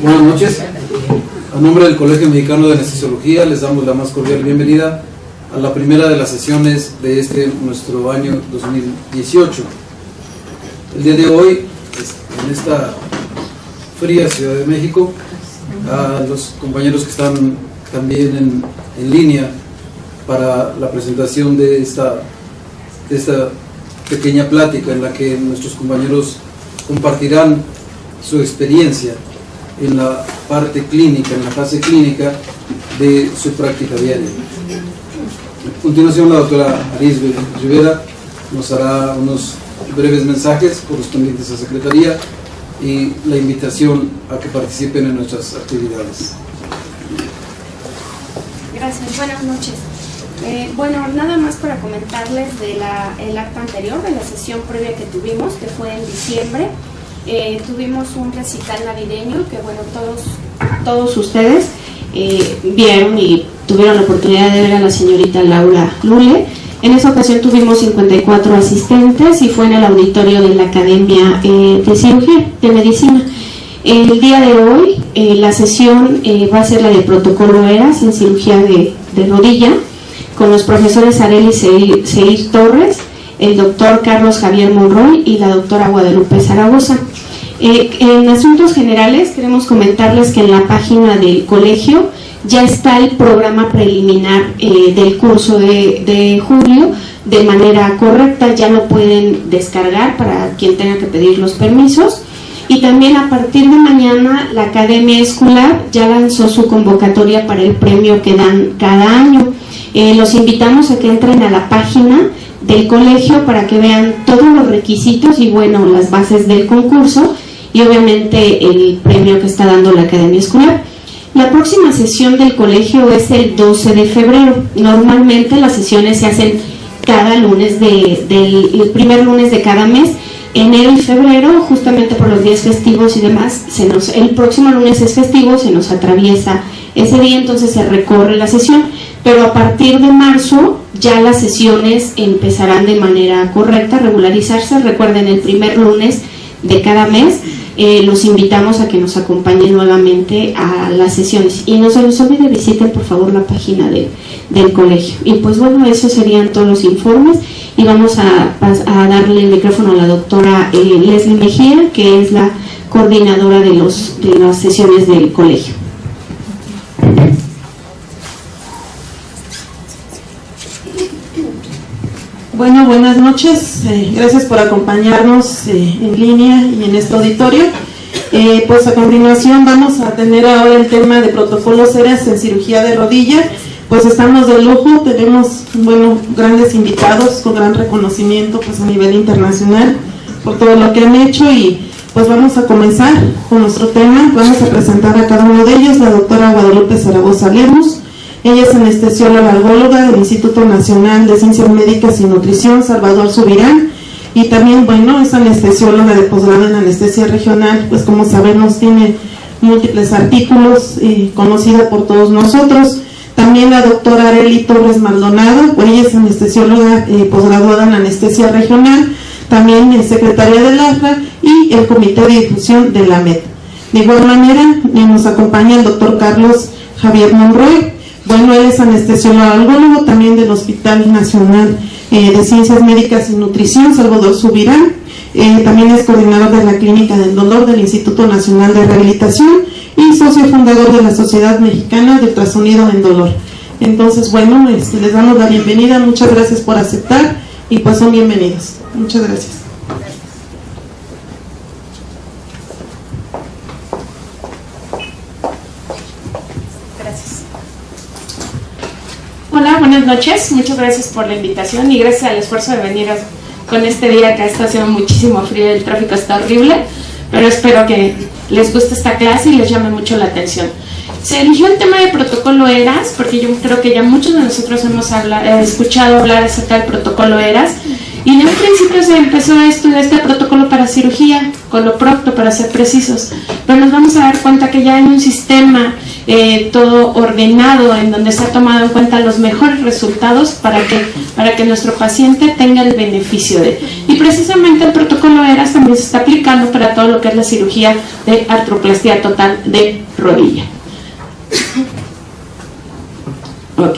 Buenas noches. A nombre del Colegio Mexicano de Anestesiología les damos la más cordial bienvenida a la primera de las sesiones de nuestro año 2018. El día de hoy, en esta fría Ciudad de México, a los compañeros que están también en línea para la presentación de esta pequeña plática en la que nuestros compañeros compartirán su experiencia en la parte clínica, en la fase clínica de su práctica diaria. A continuación, la doctora Arisbe Rivera nos hará unos breves mensajes correspondientes a Secretaría y la invitación a que participen en nuestras actividades. Gracias, buenas noches. Bueno, nada más para comentarles el acta anterior de la sesión previa que tuvimos, que fue en diciembre. Tuvimos un recital navideño que, bueno, todos ustedes vieron y tuvieron la oportunidad de ver a la señorita Laura Lule. En esa ocasión tuvimos 54 asistentes y fue en el auditorio de la Academia de Cirugía, de Medicina. El día de hoy la sesión va a ser la de protocolo ERAS en cirugía de rodilla, con los profesores Arely Seir Torres, el doctor Carlos Javier Monroy y la doctora Guadalupe Zaragoza. En asuntos generales queremos comentarles que en la página del colegio ya está el programa preliminar del curso de julio de manera correcta, ya lo pueden descargar para quien tenga que pedir los permisos. Y también a partir de mañana la Academia Escolar ya lanzó su convocatoria para el premio que dan cada año. Los invitamos a que entren a la página del colegio para que vean todos los requisitos y, bueno, las bases del concurso y obviamente el premio que está dando la Academia Escolar. La próxima sesión del colegio es el 12 de febrero. Normalmente las sesiones se hacen cada lunes el primer lunes de cada mes. Enero y febrero, justamente por los días festivos y demás, el próximo lunes es festivo, se nos atraviesa ese día, entonces se recorre la sesión, pero a partir de marzo ya las sesiones empezarán de manera correcta a regularizarse. Recuerden, el primer lunes de cada mes. Los invitamos a que nos acompañen nuevamente a las sesiones y no se les olvide, visiten por favor la página del colegio. Y pues bueno, esos serían todos los informes y vamos a darle el micrófono a la doctora Leslie Mejía, que es la coordinadora de las sesiones del colegio. Bueno, buenas noches, gracias por acompañarnos en línea y en este auditorio. Pues a continuación vamos a tener ahora el tema de protocolos ERAS en cirugía de rodilla. Pues estamos de lujo, tenemos, bueno, grandes invitados con gran reconocimiento pues a nivel internacional por todo lo que han hecho y pues vamos a comenzar con nuestro tema. Vamos a presentar a cada uno de ellos, la doctora Guadalupe Zaragoza Lemus. Ella es anestesióloga algóloga del Instituto Nacional de Ciencias Médicas y Nutrición Salvador Subirán y también, bueno, es anestesióloga de posgrado en anestesia regional, pues como sabemos tiene múltiples artículos, conocida por todos nosotros. También la doctora Arely Torres Maldonado, pues ella es anestesióloga posgraduada en anestesia regional, también es secretaria del AFRA y el Comité de Difusión de la MED. De igual manera nos acompaña el doctor Carlos Javier Monroy. Bueno, él es anestesiólogo algólogo también del Hospital Nacional de Ciencias Médicas y Nutrición Salvador Subirán. También es coordinador de la Clínica del Dolor del Instituto Nacional de Rehabilitación y socio fundador de la Sociedad Mexicana de Ultrasonido en Dolor. Entonces, bueno, les damos la bienvenida, muchas gracias por aceptar y pues son bienvenidos. Muchas gracias. Hola, buenas noches, muchas gracias por la invitación y gracias al esfuerzo de venir con este día que está haciendo muchísimo frío, el tráfico está horrible, pero espero que les guste esta clase y les llame mucho la atención. Se eligió el tema de protocolo ERAS porque yo creo que ya muchos de nosotros hemos escuchado hablar acerca del protocolo ERAS Y de un principio se empezó a estudiar este protocolo para cirugía, coloprocto para ser precisos, pero nos vamos a dar cuenta que ya hay un sistema todo ordenado en donde se ha tomado en cuenta los mejores resultados para que nuestro paciente tenga el beneficio de. Y precisamente el protocolo ERAS también se está aplicando para todo lo que es la cirugía de artroplastia total de rodilla. Ok.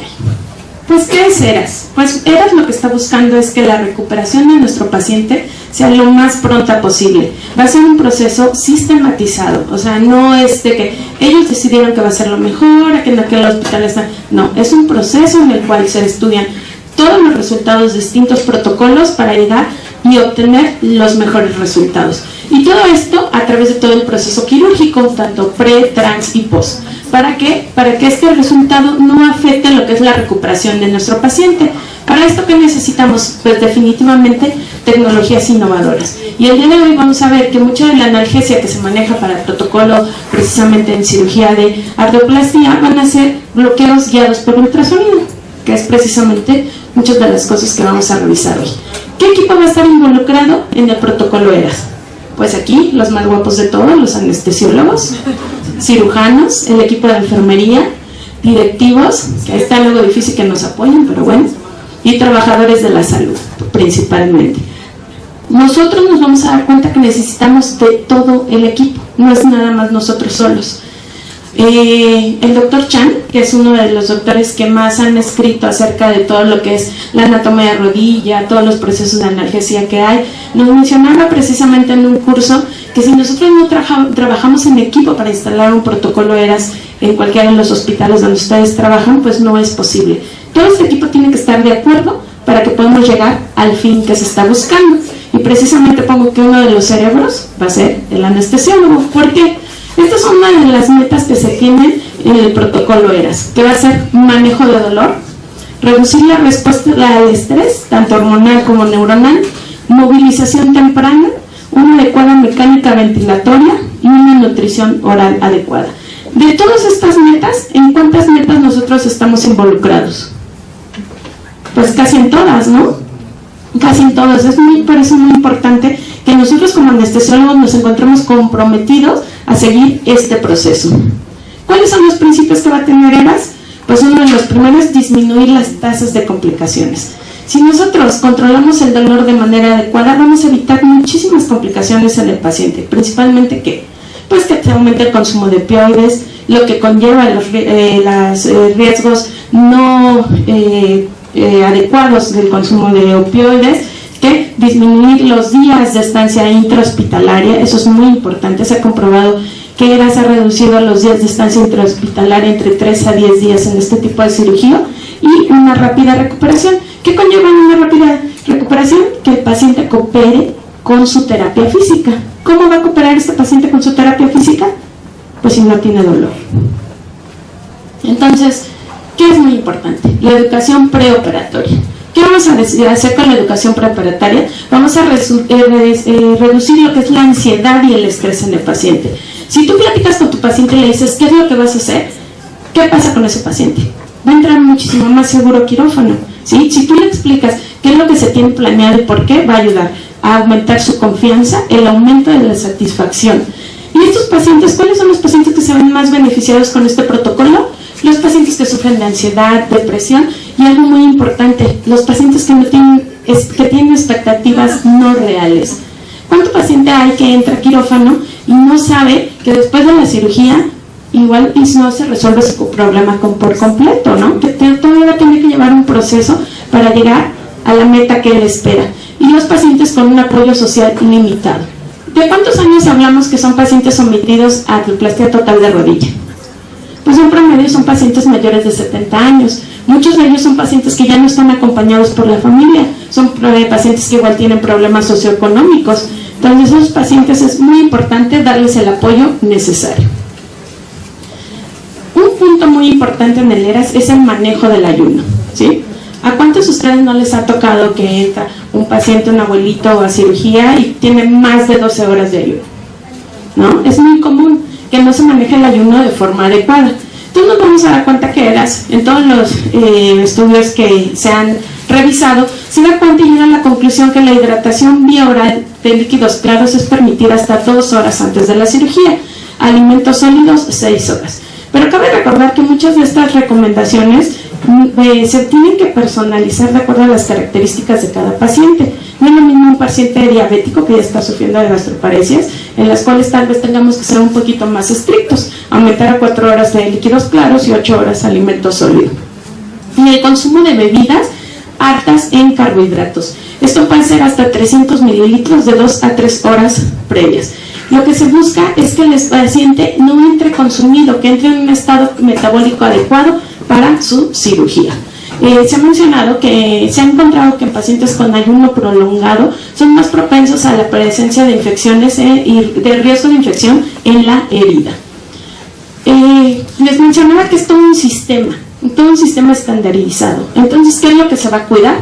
Pues, ¿qué es ERAS? Pues ERAS lo que está buscando es que la recuperación de nuestro paciente sea lo más pronta posible. Va a ser un proceso sistematizado, o sea, no es de que ellos decidieron que va a ser lo mejor, que en aquel hospital está. No, es un proceso en el cual se estudian todos los resultados de distintos protocolos para llegar y obtener los mejores resultados. Y todo esto a través de todo el proceso quirúrgico, tanto pre, trans y post. ¿Para qué? Para que este resultado no afecte lo que es la recuperación de nuestro paciente. Para esto, ¿qué necesitamos? Pues definitivamente tecnologías innovadoras. Y el día de hoy vamos a ver que mucha de la analgesia que se maneja para el protocolo precisamente en cirugía de artroplastia van a ser bloqueos guiados por ultrasonido, que es precisamente muchas de las cosas que vamos a revisar hoy. ¿Qué equipo va a estar involucrado en el protocolo ERAS? Pues aquí, los más guapos de todos, los anestesiólogos, cirujanos, el equipo de enfermería, directivos, que ahí está algo difícil que nos apoyen, pero bueno, y trabajadores de la salud, principalmente. Nosotros nos vamos a dar cuenta que necesitamos de todo el equipo, no es nada más nosotros solos. El doctor Chan, que es uno de los doctores que más han escrito acerca de todo lo que es la anatomía de rodilla, todos los procesos de analgesia que hay, nos mencionaba precisamente en un curso que si nosotros no trabajamos en equipo para instalar un protocolo ERAS en cualquiera de los hospitales donde ustedes trabajan, pues no es posible. Todo este equipo tiene que estar de acuerdo para que podamos llegar al fin que se está buscando. Y precisamente pongo que uno de los cerebros va a ser el anestesiólogo. ¿Por qué? Estas son una de las metas que se tienen en el protocolo ERAS, que va a ser manejo de dolor, reducir la respuesta al estrés, tanto hormonal como neuronal, movilización temprana, una adecuada mecánica ventilatoria y una nutrición oral adecuada. De todas estas metas, ¿en cuántas metas nosotros estamos involucrados? Pues casi en todas, ¿no? Casi en todas. Por eso es muy importante que nosotros como anestesiólogos nos encontremos comprometidos a seguir este proceso. ¿Cuáles son los principios que va a tener ERAS? Pues uno de los primeros es disminuir las tasas de complicaciones. Si nosotros controlamos el dolor de manera adecuada, vamos a evitar muchísimas complicaciones en el paciente. Principalmente, ¿qué? Pues que se aumente el consumo de opioides, lo que conlleva los riesgos no adecuados del consumo de opioides, que disminuir los días de estancia intrahospitalaria, eso es muy importante. Se ha comprobado que ERAS ha reducido los días de estancia intrahospitalaria entre 3 a 10 días en este tipo de cirugía, y una rápida recuperación. ¿Qué conlleva una rápida recuperación? Que el paciente coopere con su terapia física. ¿Cómo va a cooperar este paciente con su terapia física? Pues si no tiene dolor. Entonces, ¿qué es muy importante? La educación preoperatoria. ¿Qué vamos a hacer con la educación preoperatoria? Vamos a reducir lo que es la ansiedad y el estrés en el paciente. Si tú platicas con tu paciente y le dices, ¿qué es lo que vas a hacer? ¿Qué pasa con ese paciente? Va a entrar muchísimo más seguro a quirófano, ¿sí? Si tú le explicas qué es lo que se tiene planeado y por qué, va a ayudar a aumentar su confianza, el aumento de la satisfacción. ¿Y estos pacientes, cuáles son los pacientes que se ven más beneficiados con este protocolo? Los pacientes que sufren de ansiedad, depresión, y algo muy importante, los pacientes que tienen expectativas no reales. ¿Cuánto paciente hay que entra a quirófano y no sabe que después de la cirugía igual no se resuelve su problema por completo, ¿no? Que todavía tiene que llevar un proceso para llegar a la meta que él espera? Y los pacientes con un apoyo social limitado. ¿De cuántos años hablamos que son pacientes sometidos a artroplastia total de rodilla? Pues en promedio son pacientes mayores de 70 años. Muchos de ellos son pacientes que ya no están acompañados por la familia, son pacientes que igual tienen problemas socioeconómicos. Entonces, a esos pacientes es muy importante darles el apoyo necesario. Un punto muy importante en el ERAS es el manejo del ayuno, ¿sí? ¿A cuántos de ustedes no les ha tocado que entra un paciente, un abuelito a cirugía y tiene más de 12 horas de ayuno? ¿No? Es muy común que no se maneje el ayuno de forma adecuada. Entonces nos vamos a dar cuenta que ERAS, en todos los estudios que revisado, se da cuenta y llega a la conclusión que la hidratación vía oral de líquidos claros es permitida hasta 2 horas antes de la cirugía, alimentos sólidos 6 horas. Pero cabe recordar que muchas de estas recomendaciones se tienen que personalizar de acuerdo a las características de cada paciente. No es lo mismo un paciente diabético que ya está sufriendo de gastroparesias, en las cuales tal vez tengamos que ser un poquito más estrictos, aumentar a 4 horas de líquidos claros y 8 horas alimentos sólidos. Y el consumo de bebidas altas en carbohidratos. Esto puede ser hasta 300 mililitros de 2 a 3 horas previas. Lo que se busca es que el paciente no entre consumido, que entre en un estado metabólico adecuado para su cirugía. Se ha mencionado que se ha encontrado que en pacientes con ayuno prolongado son más propensos a la presencia de infecciones y de riesgo de infección en la herida. Les mencionaba que es todo un sistema estandarizado. Entonces, ¿qué es lo que se va a cuidar?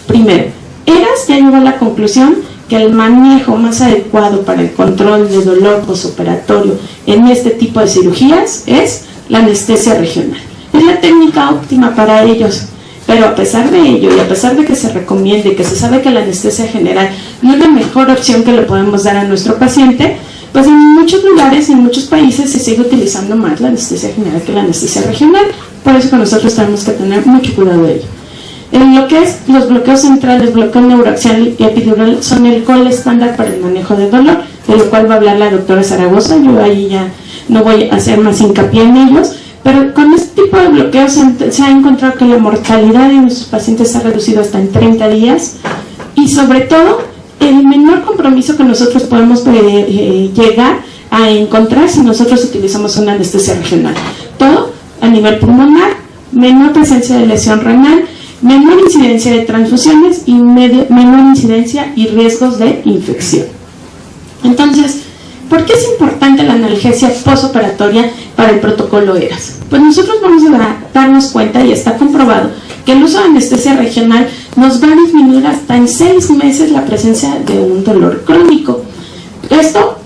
Primero, ERAS ya llegó a la conclusión que el manejo más adecuado para el control de dolor postoperatorio en este tipo de cirugías es la anestesia regional. Es la técnica óptima para ellos, pero a pesar de ello y a pesar de que se recomiende, que se sabe que la anestesia general no es la mejor opción que le podemos dar a nuestro paciente, pues en muchos lugares y en muchos países se sigue utilizando más la anestesia general que la anestesia regional. Por eso que nosotros tenemos que tener mucho cuidado de ello. En lo que es los bloqueos centrales, bloqueo neuroaxial y epidural son el gol estándar para el manejo de dolor, de lo cual va a hablar la doctora Zaragoza. Yo ahí ya no voy a hacer más hincapié en ellos, pero con este tipo de bloqueos se ha encontrado que la mortalidad de nuestros pacientes se ha reducido hasta en 30 días y sobre todo el menor compromiso que nosotros podemos llegar a encontrar si nosotros utilizamos una anestesia regional. Todo a nivel pulmonar, menor presencia de lesión renal, menor incidencia de transfusiones y menor incidencia y riesgos de infección. Entonces, ¿por qué es importante la analgesia postoperatoria para el protocolo ERAS? Pues nosotros vamos a darnos cuenta, y está comprobado, que el uso de anestesia regional nos va a disminuir hasta en 6 meses la presencia de un dolor crónico. Esto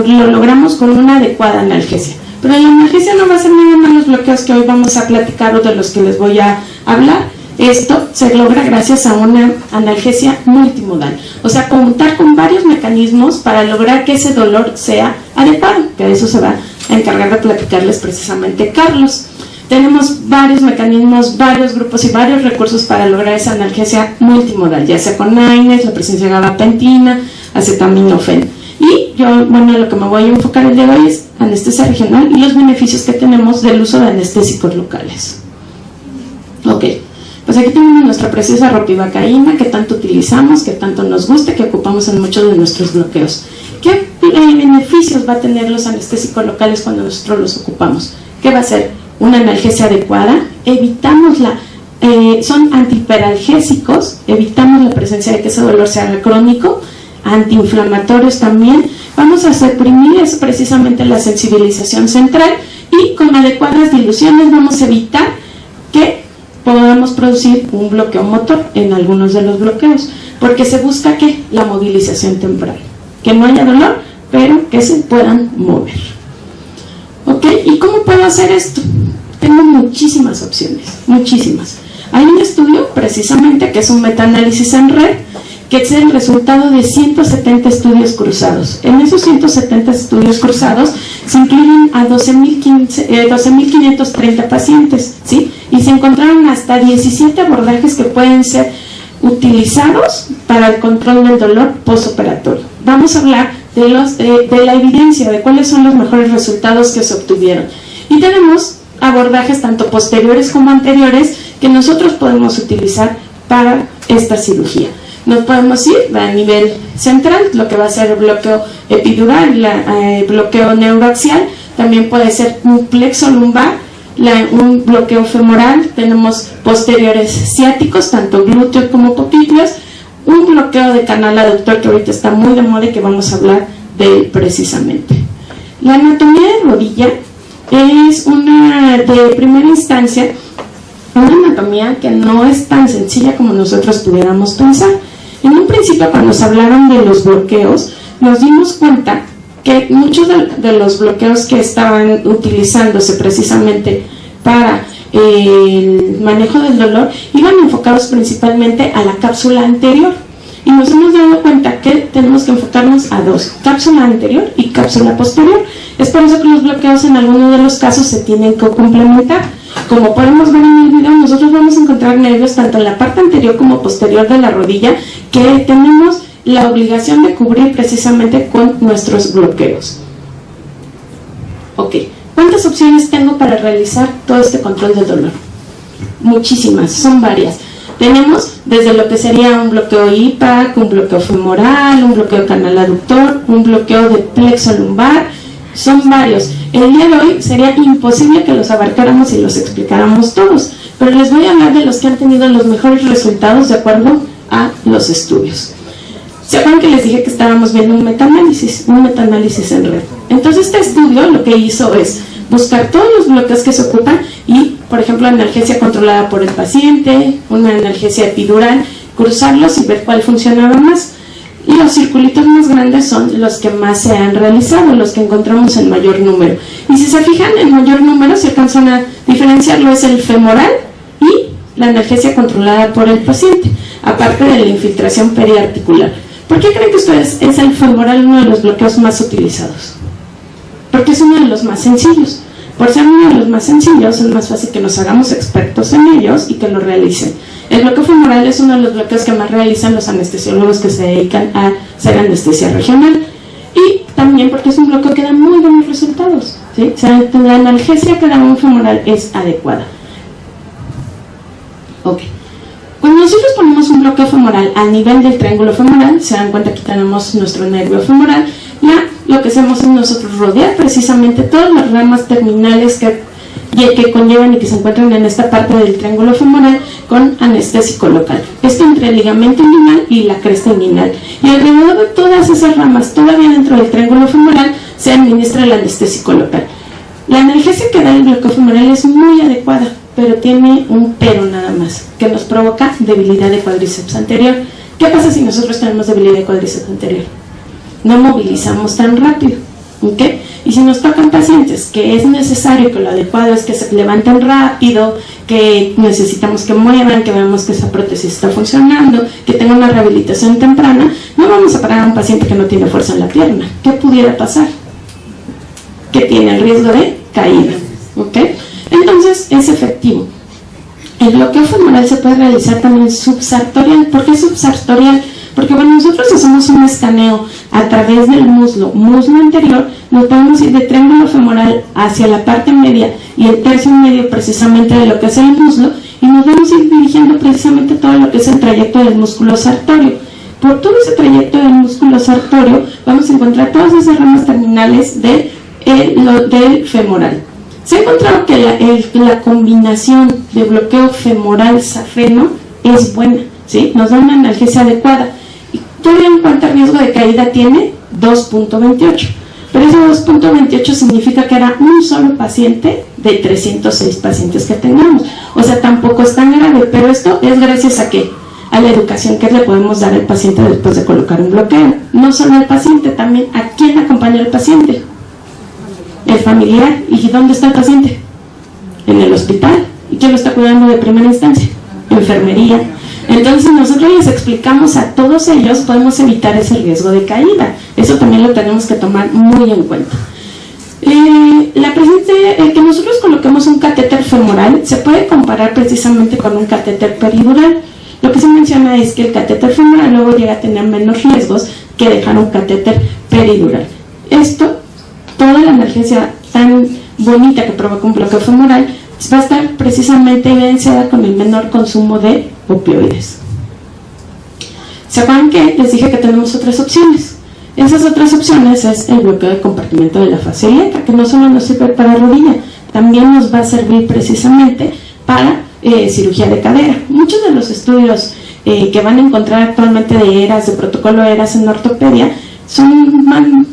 lo logramos con una adecuada analgesia. Pero la analgesia no va a ser nada más los bloqueos que hoy vamos a platicar o de los que les voy a hablar. Esto se logra gracias a una analgesia multimodal, o sea, contar con varios mecanismos para lograr que ese dolor sea adecuado, que de eso se va a encargar de platicarles precisamente Carlos. Tenemos varios mecanismos, varios grupos y varios recursos para lograr esa analgesia multimodal, ya sea con AINES, la presencia de gabapentina, acetaminofén. Y yo, bueno, lo que me voy a enfocar el día de hoy es anestesia regional y los beneficios que tenemos del uso de anestésicos locales. Ok. Pues aquí tenemos nuestra preciosa ropivacaína que tanto utilizamos, que tanto nos gusta, que ocupamos en muchos de nuestros bloqueos. ¿Qué beneficios va a tener los anestésicos locales cuando nosotros los ocupamos? ¿Qué va a ser? Una analgesia adecuada, evitamos son antihiperalgésicos, evitamos la presencia de que ese dolor sea crónico, antiinflamatorios también. Vamos a suprimir precisamente la sensibilización central y con adecuadas diluciones vamos a evitar que podamos producir un bloqueo motor en algunos de los bloqueos, porque se busca que la movilización temprana, que no haya dolor, pero que se puedan mover. ¿Ok? ¿Y cómo puedo hacer esto? Tengo muchísimas opciones, muchísimas. Hay un estudio precisamente que es un metaanálisis en red, que es el resultado de 170 estudios cruzados. En esos 170 estudios cruzados se incluyen a 12.530 pacientes, ¿sí? Y se encontraron hasta 17 abordajes que pueden ser utilizados para el control del dolor postoperatorio. Vamos a hablar de la evidencia, de cuáles son los mejores resultados que se obtuvieron. Y tenemos abordajes tanto posteriores como anteriores que nosotros podemos utilizar para esta cirugía. Nos podemos ir a nivel central, lo que va a ser el bloqueo epidural, bloqueo neuroaxial, también puede ser un plexo lumbar, un bloqueo femoral, tenemos posteriores ciáticos, tanto glúteos como popliteos, un bloqueo de canal aductor que ahorita está muy de moda y que vamos a hablar de él precisamente. La anatomía de rodilla es una de primera instancia, una anatomía que no es tan sencilla como nosotros pudiéramos pensar. En un principio, cuando nos hablaron de los bloqueos, nos dimos cuenta que muchos de los bloqueos que estaban utilizándose precisamente para el manejo del dolor, iban enfocados principalmente a la cápsula anterior. Y nos hemos dado cuenta que tenemos que enfocarnos a dos, cápsula anterior y cápsula posterior. Es por eso que los bloqueos en algunos de los casos se tienen que complementar. Como podemos ver en el video, nosotros vamos a encontrar nervios tanto en la parte anterior como posterior de la rodilla que tenemos la obligación de cubrir precisamente con nuestros bloqueos. Ok, ¿cuántas opciones tengo para realizar todo este control del dolor? Muchísimas, son varias. Tenemos desde lo que sería un bloqueo IPAC, un bloqueo femoral, un bloqueo canal aductor, un bloqueo de plexo lumbar, son varios. El día de hoy sería imposible que los abarcáramos y los explicáramos todos, pero les voy a hablar de los que han tenido los mejores resultados de acuerdo a los estudios. ¿Se acuerdan que les dije que estábamos viendo un metaanálisis en red? Entonces este estudio lo que hizo es buscar todos los bloqueos que se ocupan y, por ejemplo, analgesia controlada por el paciente, una analgesia epidural, cruzarlos y ver cuál funcionaba más. Y los circulitos más grandes son los que más se han realizado, los que encontramos en mayor número. Y si se fijan, en mayor número, si alcanzan a diferenciarlo, es el femoral y la analgesia controlada por el paciente, aparte de la infiltración periarticular. ¿Por qué creen que ustedes es el femoral uno de los bloqueos más utilizados? Porque es uno de los más sencillos. Por ser uno de los más sencillos, es más fácil que nos hagamos expertos en ellos y que lo realicen. El bloqueo femoral es uno de los bloqueos que más realizan los anestesiólogos que se dedican a hacer anestesia regional. Y también porque es un bloqueo que da muy buenos resultados, ¿sí? O sea, la analgesia que da un femoral es adecuada. Ok. Cuando nosotros ponemos un bloqueo femoral a nivel del triángulo femoral, se dan cuenta que tenemos nuestro nervio femoral. Lo que hacemos es nosotros rodear precisamente todas las ramas terminales que conllevan y que se encuentran en esta parte del triángulo femoral con anestésico local. Esto entre el ligamento inguinal y la cresta inguinal. Y alrededor de todas esas ramas, todavía dentro del triángulo femoral, se administra el anestésico local. La analgesia que da el bloqueo femoral es muy adecuada, pero tiene un pero nada más, que nos provoca debilidad de cuádriceps anterior. ¿Qué pasa si nosotros tenemos debilidad de cuádriceps anterior? No movilizamos tan rápido, ¿ok? Y si nos tocan pacientes que es necesario, que lo adecuado es que se levanten rápido, que necesitamos que muevan, que veamos que esa prótesis está funcionando, que tenga una rehabilitación temprana, no vamos a parar a un paciente que no tiene fuerza en la pierna. ¿Qué pudiera pasar? Que tiene el riesgo de caída, ¿ok? Entonces es efectivo. El bloqueo femoral se puede realizar también subsartorial. ¿Por qué subsartorial? Porque cuando nosotros hacemos un escaneo a través del muslo anterior, nos podemos ir de triángulo femoral hacia la parte media y el tercio medio precisamente de lo que es el muslo, y nos vamos a ir dirigiendo precisamente todo lo que es el trayecto del músculo sartorio. Por todo ese trayecto del músculo sartorio vamos a encontrar todas esas ramas terminales del femoral. Se ha encontrado que la combinación de bloqueo femoral safeno es buena, ¿sí? Nos da una analgesia adecuada. ¿Y todavía en cuánto riesgo de caída tiene? 2.28. Pero ese 2.28 significa que era un solo paciente de 306 pacientes que teníamos. O sea, tampoco es tan grave, pero esto es gracias a ¿qué? A la educación que le podemos dar al paciente después de colocar un bloqueo. No solo al paciente, también a quién acompaña al paciente. El familiar. ¿Y dónde está el paciente? En el hospital. ¿Y quién lo está cuidando de primera instancia? Enfermería. Entonces nosotros les explicamos a todos ellos, podemos evitar ese riesgo de caída. Eso también lo tenemos que tomar muy en cuenta. El que nosotros coloquemos un catéter femoral se puede comparar precisamente con un catéter peridural. Lo que se menciona es que el catéter femoral luego llega a tener menos riesgos que dejar un catéter peridural. Esto, toda la analgesia tan bonita que provoca un bloqueo femoral va a estar precisamente evidenciada con el menor consumo de opioides. ¿Se acuerdan que les dije que tenemos otras opciones? Esas otras opciones es el bloqueo de compartimento de la fascia ilíaca, que no solo nos sirve para rodilla, también nos va a servir precisamente para cirugía de cadera. Muchos de los estudios que van a encontrar actualmente de ERAS, de protocolo ERAS en ortopedia, son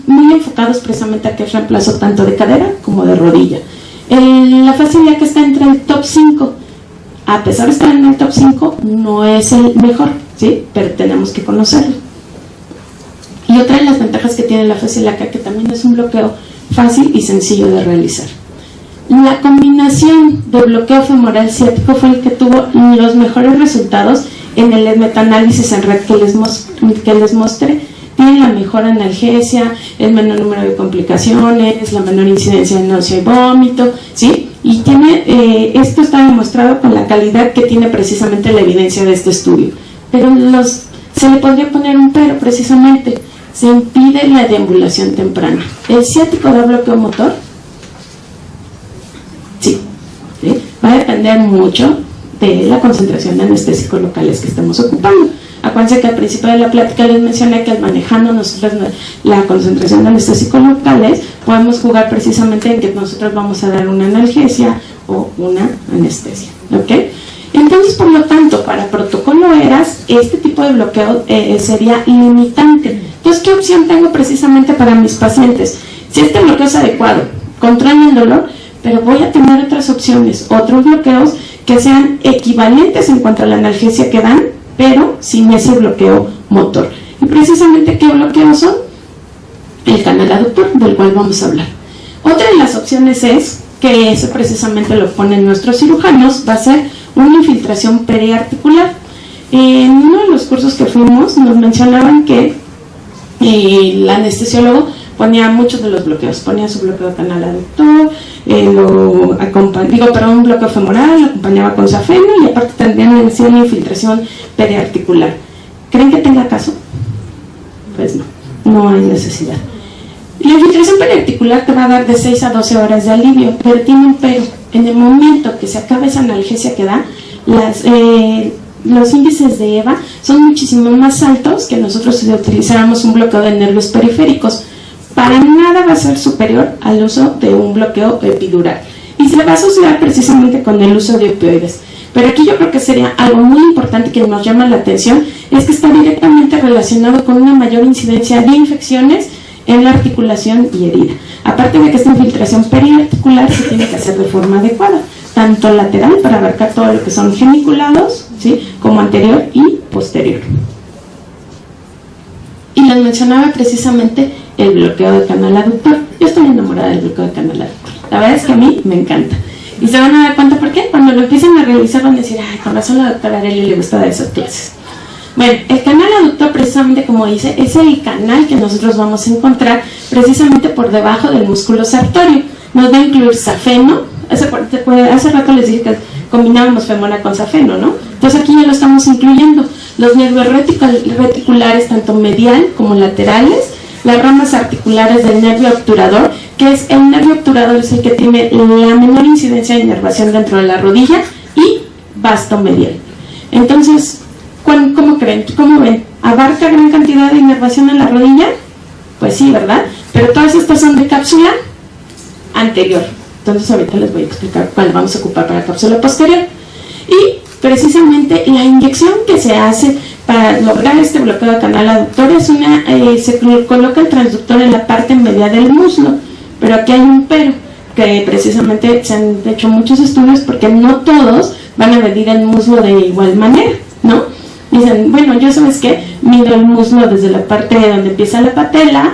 muy enfocados precisamente a que es reemplazo tanto de cadera como de rodilla. La fascia ilíaca está entre el top 5. A pesar de estar en el top 5, no es el mejor, ¿sí? Pero tenemos que conocerlo. Y otra de las ventajas que tiene la fascia ilíaca, que también es un bloqueo fácil y sencillo de realizar. La combinación de bloqueo femoral ciático fue el que tuvo los mejores resultados en el metaanálisis en red que les mostré. Tiene la mejor analgesia, el menor número de complicaciones, la menor incidencia de náusea y vómito, ¿sí? Y tiene, esto está demostrado con la calidad que tiene precisamente la evidencia de este estudio. Pero se le podría poner un pero, precisamente, se impide la deambulación temprana. ¿El ciático da bloqueo motor? Sí. Va a depender mucho de la concentración de anestésicos locales que estemos ocupando. Acuérdense que al principio de la plática les mencioné que al manejando nosotros la concentración de anestésicos locales podemos jugar precisamente en que nosotros vamos a dar una analgesia o una anestesia, ¿ok? Entonces, por lo tanto, para protocolo ERAS, este tipo de bloqueo sería limitante. Entonces, ¿qué opción tengo precisamente para mis pacientes? Si este bloqueo es adecuado, controla el dolor, pero voy a tener otras opciones, otros bloqueos que sean equivalentes en cuanto a la analgesia que dan, pero sin ese bloqueo motor. Y precisamente, ¿qué bloqueos son? El canal aductor, del cual vamos a hablar. Otra de las opciones es, que eso precisamente lo ponen nuestros cirujanos, va a ser una infiltración periarticular. En uno de los cursos que fuimos nos mencionaban que el anestesiólogo ponía muchos de los bloqueos, ponía su bloqueo de canal aductor, un bloqueo femoral, lo acompañaba con safeno y aparte también decía una infiltración periarticular. ¿Creen que tenga caso? Pues no hay necesidad. La infiltración periarticular te va a dar de 6 a 12 horas de alivio, pero tiene un pero. En el momento que se acabe esa analgesia que da, los índices de EVA son muchísimo más altos que nosotros si utilizáramos un bloqueo de nervios periféricos. Para nada va a ser superior al uso de un bloqueo epidural. Y se va a asociar precisamente con el uso de opioides. Pero aquí yo creo que sería algo muy importante que nos llama la atención, es que está directamente relacionado con una mayor incidencia de infecciones en la articulación y herida. Aparte de que esta infiltración periarticular se tiene que hacer de forma adecuada, tanto lateral para abarcar todo lo que son geniculados, ¿sí?, como anterior y posterior. Y les mencionaba precisamente el bloqueo de canal aductor. Yo estoy enamorada del bloqueo de canal aductor. La verdad es que a mí me encanta. Y se van a dar cuenta por qué. Cuando lo empiecen a realizar van a decir, ay, con razón a la doctora Arely le gusta dar esas clases. Bueno, el canal aductor, precisamente como dice, es el canal que nosotros vamos a encontrar precisamente por debajo del músculo sartorio. Nos va a incluir safeno. Hace rato les dije que combinábamos femora con safeno, ¿no? Entonces aquí ya lo estamos incluyendo. Los nervios reticulares, tanto medial como laterales, las ramas articulares del nervio obturador, que es el nervio obturador, es el que tiene la menor incidencia de inervación dentro de la rodilla, y vasto medial. Entonces, ¿cómo creen? ¿Cómo ven? ¿Abarca gran cantidad de inervación en la rodilla? Pues sí, ¿verdad? Pero todas estas son de cápsula anterior. Entonces ahorita les voy a explicar cuál vamos a ocupar para cápsula posterior. Y precisamente la inyección que se hace para lograr este bloqueo de canal aductor es se coloca el transductor en la parte media del muslo, pero aquí hay un pero, que precisamente se han hecho muchos estudios porque no todos van a medir el muslo de igual manera, ¿no? Dicen, bueno, yo sabes qué, mido el muslo desde la parte donde empieza la patela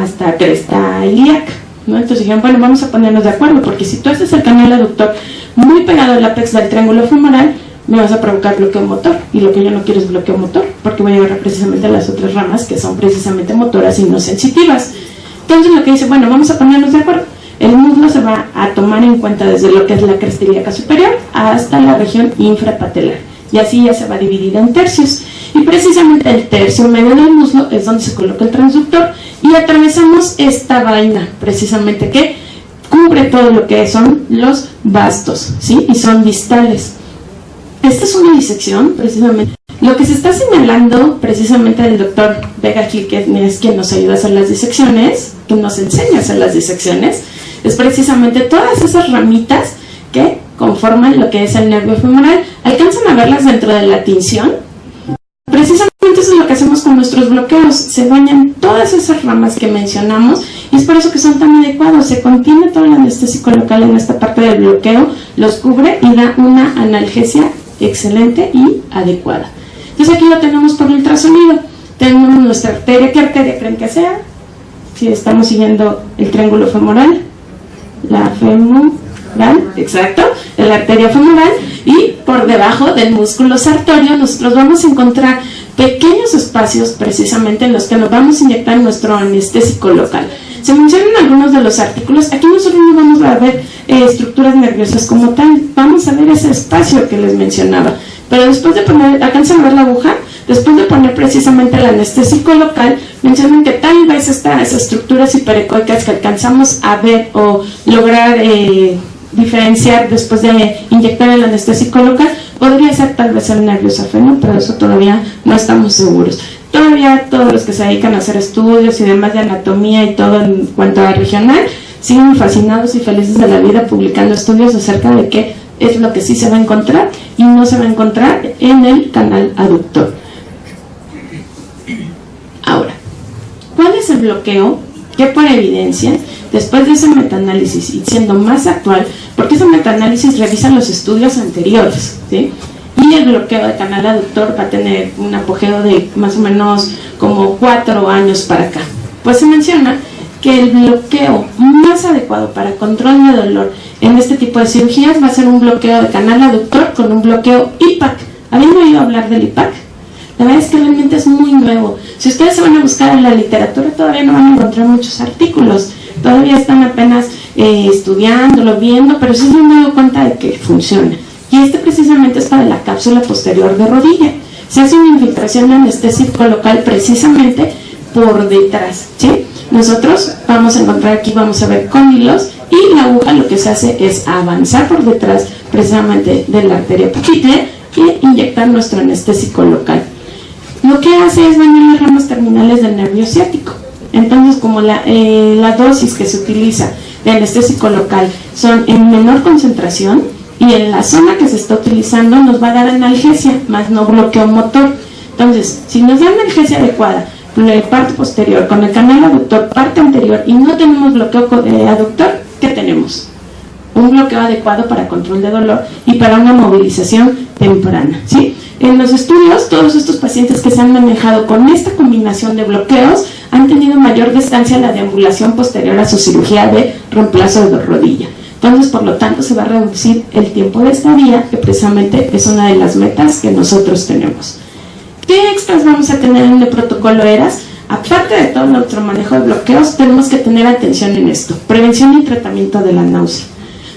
hasta cresta ilíaca, ¿no? Entonces dijeron, bueno, vamos a ponernos de acuerdo, porque si tú haces el canal aductor muy pegado al ápex del triángulo femoral, me vas a provocar bloqueo motor, y lo que yo no quiero es bloqueo motor, porque voy a agarrar precisamente las otras ramas que son precisamente motoras y no sensitivas. Entonces lo que dice, bueno, vamos a ponernos de acuerdo. El muslo se va a tomar en cuenta desde lo que es la cresta ilíaca superior hasta la región infrapatelar, y así ya se va a dividir en tercios. Y precisamente el tercio medio del muslo es donde se coloca el transductor, y atravesamos esta vaina, precisamente que cubre todo lo que son los vastos, ¿sí? Y son distales. Esta es una disección, precisamente. Lo que se está señalando precisamente del doctor Vega Gil, que es quien nos ayuda a hacer las disecciones, que nos enseña a hacer las disecciones, es precisamente todas esas ramitas que conforman lo que es el nervio femoral. ¿Alcanzan a verlas dentro de la tinción? Precisamente eso es lo que hacemos con nuestros bloqueos. Se bañan todas esas ramas que mencionamos, y es por eso que son tan adecuados. Se contiene todo el anestésico local en esta parte del bloqueo, los cubre y da una analgesia excelente y adecuada. Entonces aquí lo tenemos por ultrasonido. Tenemos nuestra arteria. ¿Qué arteria creen que sea? Si estamos siguiendo el triángulo femoral, la ¿vale? Exacto, de la arteria femoral, y por debajo del músculo sartorio nosotros vamos a encontrar pequeños espacios precisamente en los que nos vamos a inyectar nuestro anestésico local. Se mencionan algunos de los artículos. Aquí nosotros no vamos a ver estructuras nerviosas como tal, vamos a ver ese espacio que les mencionaba, pero después de poner, ¿alcanzan a ver la aguja? Después de poner precisamente el anestésico local, mencionan que tal vez estas estructuras hiperecoicas que alcanzamos a ver o lograr diferenciar después de inyectar el anestésico local, podría ser tal vez el nervio safeno, pero eso todavía no estamos seguros. Todavía todos los que se dedican a hacer estudios y demás de anatomía y todo en cuanto a regional, siguen fascinados y felices de la vida publicando estudios acerca de qué es lo que sí se va a encontrar y no se va a encontrar en el canal aductor. Ahora, ¿cuál es el bloqueo que por evidencia, después de ese metaanálisis y siendo más actual, porque ese metaanálisis revisa los estudios anteriores, ¿sí? Y el bloqueo de canal aductor va a tener un apogeo de más o menos como 4 años para acá? Pues se menciona que el bloqueo más adecuado para control de dolor en este tipo de cirugías va a ser un bloqueo de canal aductor con un bloqueo IPAC. ¿Habían oído hablar del IPAC? La verdad es que realmente es muy nuevo. Si ustedes se van a buscar en la literatura, todavía no van a encontrar muchos artículos. Todavía están apenas estudiándolo, viendo, pero sí se han dado cuenta de que funciona. Y este precisamente es para la cápsula posterior de rodilla. Se hace una infiltración de anestésico local precisamente por detrás, ¿sí? Nosotros vamos a encontrar aquí, vamos a ver cóndilos, y la aguja lo que se hace es avanzar por detrás precisamente de la arteria pupila y inyectar nuestro anestésico local. Lo que hace es dañar las ramas terminales del nervio ciático. Entonces, como la dosis que se utiliza de anestésico local son en menor concentración y en la zona que se está utilizando nos va a dar analgesia, más no bloqueo motor. Entonces, si nos da analgesia adecuada, parte posterior con el canal aductor, parte anterior, y no tenemos bloqueo aductor, ¿qué tenemos? Un bloqueo adecuado para control de dolor y para una movilización temprana, ¿sí? En los estudios, todos estos pacientes que se han manejado con esta combinación de bloqueos han tenido mayor distancia en la deambulación posterior a su cirugía de reemplazo de rodilla. Entonces, por lo tanto, se va a reducir el tiempo de estadía, que precisamente es una de las metas que nosotros tenemos. ¿Qué extras vamos a tener en el protocolo ERAS? Aparte de todo nuestro manejo de bloqueos, tenemos que tener atención en esto: prevención y tratamiento de la náusea.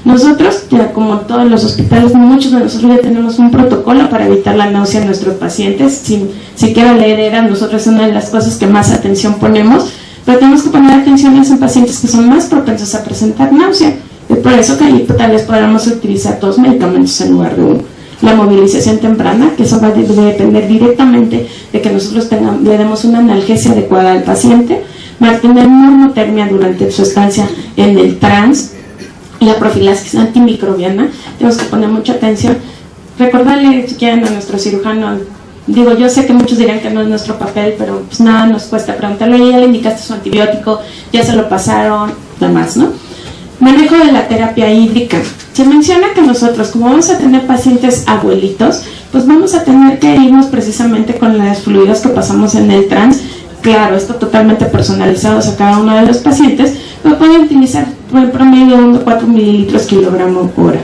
Nosotros, ya como todos los hospitales, muchos de nosotros ya tenemos un protocolo para evitar la náusea en nuestros pacientes. Si quiero leer ERAS, nosotros es una de las cosas que más atención ponemos, pero tenemos que poner atención en pacientes que son más propensos a presentar náusea. Es por eso que ahí tal vez podamos utilizar 2 medicamentos en lugar de 1. La movilización temprana, que eso va a depender directamente de que nosotros le demos una analgesia adecuada al paciente, mantener normotermia durante su estancia en el trans, y la profilaxis antimicrobiana. Tenemos que poner mucha atención. Recordarle, si quieren, a nuestro cirujano, digo, yo sé que muchos dirán que no es nuestro papel, pero pues nada nos cuesta preguntarle: ya le indicaste su antibiótico, ya se lo pasaron, demás, ¿no? Manejo de la terapia hídrica. Se menciona que nosotros, como vamos a tener pacientes abuelitos, pues vamos a tener que irnos precisamente con los fluidos que pasamos en el trans. Claro, esto totalmente personalizados a cada uno de los pacientes, pero pueden utilizar en promedio 1,4 mililitros kilogramo hora.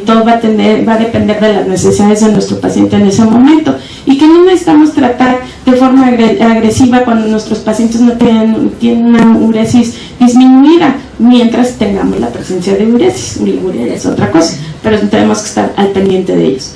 Todo va a depender de las necesidades de nuestro paciente en ese momento, y que no necesitamos tratar de forma agresiva cuando nuestros pacientes no tienen una uresis disminuida, mientras tengamos la presencia de uresis. Urea es otra cosa, pero tenemos que estar al pendiente de ellos.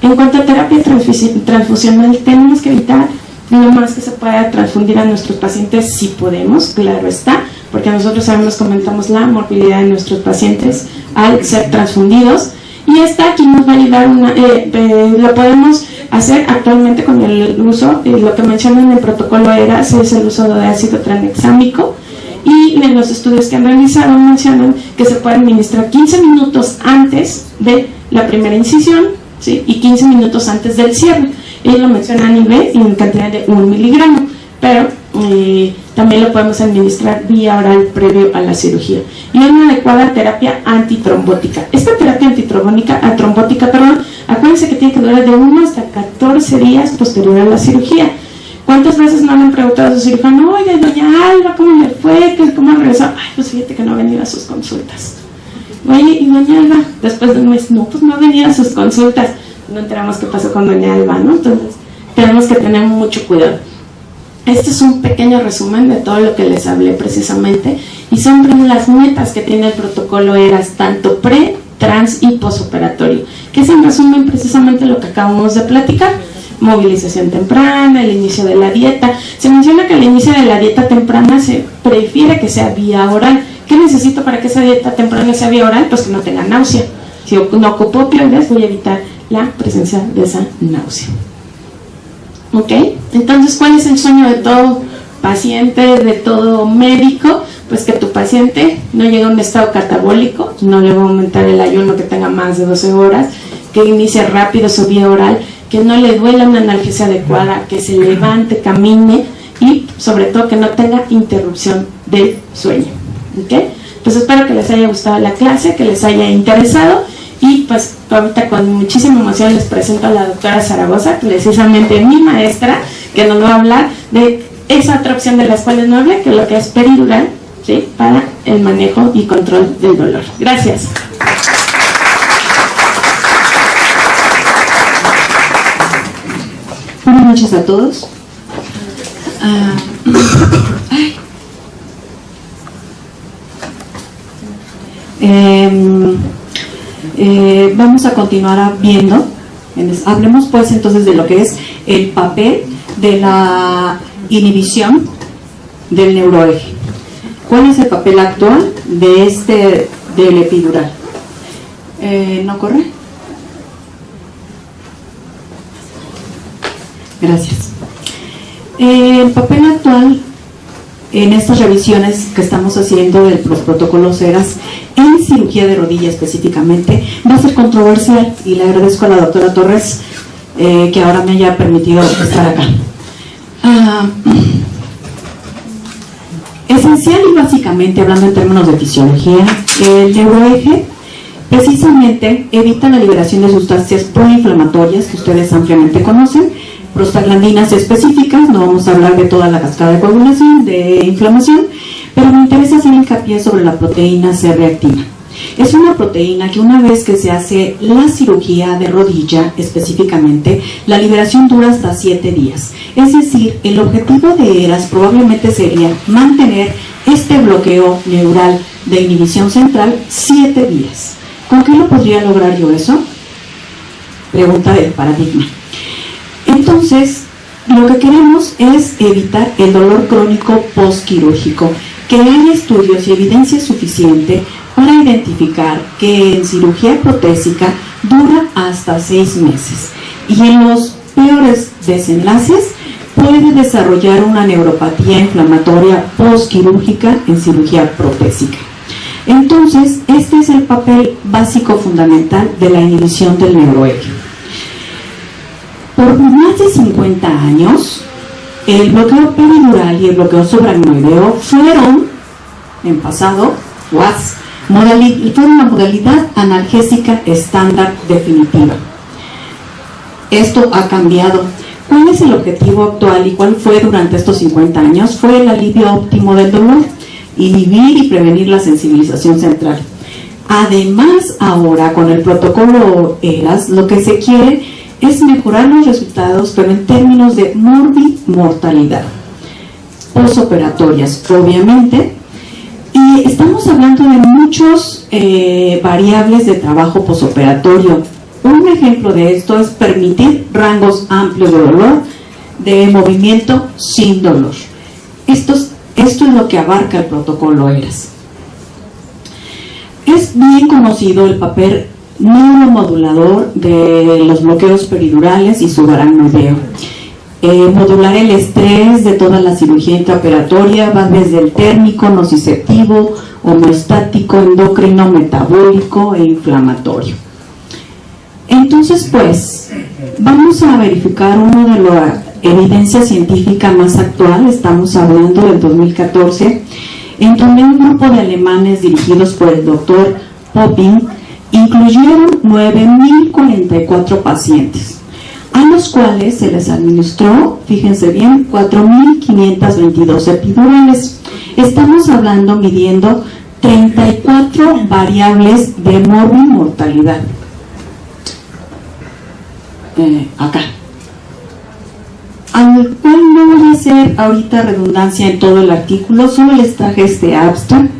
En cuanto a terapia transfusional, tenemos que evitar lo más que se pueda transfundir a nuestros pacientes si podemos, claro está, porque nosotros sabemos, comentamos la morbilidad de nuestros pacientes al ser transfundidos, y esta aquí nos va a ayudar lo podemos hacer actualmente con el uso, lo que mencionan en el protocolo ERAS es el uso de ácido tranexámico, y en los estudios que han realizado mencionan que se puede administrar 15 minutos antes de la primera incisión, ¿sí? Y 15 minutos antes del cierre. Ellos lo mencionan a nivel y en cantidad de 1 miligramo, pero también lo podemos administrar vía oral previo a la cirugía. Y una adecuada terapia antitrombótica. Esta terapia antitrombótica, acuérdense que tiene que durar de 1 hasta 14 días posterior a la cirugía. ¿Cuántas veces no le han preguntado a su cirujano: oiga, doña Alba, ¿cómo le fue? ¿Cómo regresó? Ay, pues fíjate que no ha venido a sus consultas. Oye, ¿y doña Alba? Después de un mes, no, pues no venía a sus consultas. No enteramos qué pasó con doña Alba, ¿no? Entonces, tenemos que tener mucho cuidado. Este es un pequeño resumen de todo lo que les hablé precisamente, y son las metas que tiene el protocolo ERAS, tanto pre, trans y posoperatorio, que es en resumen precisamente lo que acabamos de platicar. Movilización temprana, el inicio de la dieta. Se menciona que el inicio de la dieta temprana se prefiere que sea vía oral. ¿Qué necesito para que esa dieta temprana sea vía oral? Pues que no tenga náusea. Si no ocupo opioides, voy a evitar la presencia de esa náusea. ¿Ok? Entonces, ¿cuál es el sueño de todo paciente, de todo médico? Pues que tu paciente no llegue a un estado catabólico, no le va a aumentar el ayuno, que tenga más de 12 horas, que inicie rápido su vía oral, que no le duela una analgesia adecuada, que se levante, camine y sobre todo que no tenga interrupción del sueño. ¿Ok? Pues espero que les haya gustado la clase, que les haya interesado, y pues ahorita con muchísima emoción les presento a la doctora Zaragoza, precisamente mi maestra, que nos va a hablar de esa otra opción de las cuales no hablé, que es lo que es peridural, ¿sí?, para el manejo y control del dolor. Gracias. Buenas noches a todos. Vamos a continuar viendo. Hablemos pues entonces de lo que es el papel de la inhibición del neuroeje. ¿Cuál es el papel actual de del epidural? ¿No corre? Gracias. El papel actual en estas revisiones que estamos haciendo de los protocolos ERAS en cirugía de rodilla específicamente va a ser controversial, y le agradezco a la doctora Torres que ahora me haya permitido estar acá. Esencial y básicamente, hablando en términos de fisiología, el neuroeje precisamente evita la liberación de sustancias proinflamatorias que ustedes ampliamente conocen, prostaglandinas específicas. No vamos a hablar de toda la cascada de coagulación, de inflamación, pero me interesa hacer hincapié sobre la proteína C reactiva. Es una proteína que una vez que se hace la cirugía de rodilla específicamente, la liberación dura hasta 7 días. Es decir, el objetivo de ERAS probablemente sería mantener este bloqueo neural de inhibición central 7 días. ¿Con qué lo podría lograr yo eso? Pregunta del paradigma. Entonces, lo que queremos es evitar el dolor crónico postquirúrgico, que haya estudios y evidencia suficiente para identificar que en cirugía protésica dura hasta 6 meses, y en los peores desenlaces puede desarrollar una neuropatía inflamatoria postquirúrgica en cirugía protésica. Entonces, este es el papel básico fundamental de la inhibición del neuroeje. Por más de 50 años, el bloqueo peridural y el bloqueo subaracnoideo fueron, en pasado, fueron la modalidad analgésica estándar definitiva. Esto ha cambiado. ¿Cuál es el objetivo actual y cuál fue durante estos 50 años? Fue el alivio óptimo del dolor, inhibir y prevenir la sensibilización central. Además, ahora con el protocolo ERAS, lo que se quiere es mejorar los resultados, pero en términos de morbimortalidad posoperatorias, obviamente, y estamos hablando de muchos variables de trabajo posoperatorio. Un ejemplo de esto es permitir rangos amplios de dolor, de movimiento sin dolor. Esto es lo que abarca el protocolo ERAS. Es bien conocido el papel neuromodulador de los bloqueos peridurales y subaracnoideo. Modular el estrés de toda la cirugía intraoperatoria va desde el térmico, nociceptivo, homeostático, endocrino, metabólico e inflamatorio. Entonces, pues, vamos a verificar una de las evidencias científicas más actual. Estamos hablando del 2014, en donde un grupo de alemanes dirigidos por el doctor Popping incluyeron 9.044 pacientes, a los cuales se les administró, fíjense bien, 4.522 epidurales. Estamos hablando, midiendo 34 variables de morbimortalidad. Acá. Al cual no voy a hacer ahorita redundancia en todo el artículo, solo les traje este abstract,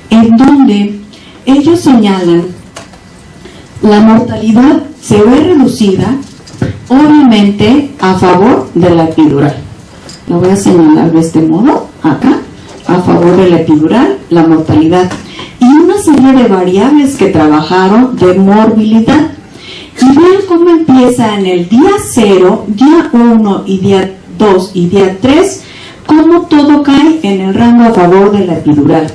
en donde ellos señalan la mortalidad se ve reducida, obviamente, a favor de la epidural. Lo voy a señalar de este modo, acá, a favor de la epidural, la mortalidad. Y una serie de variables que trabajaron de morbilidad. Y vean cómo empieza en el día 0, día 1 y día 2 y día 3, cómo todo cae en el rango a favor de la epidural.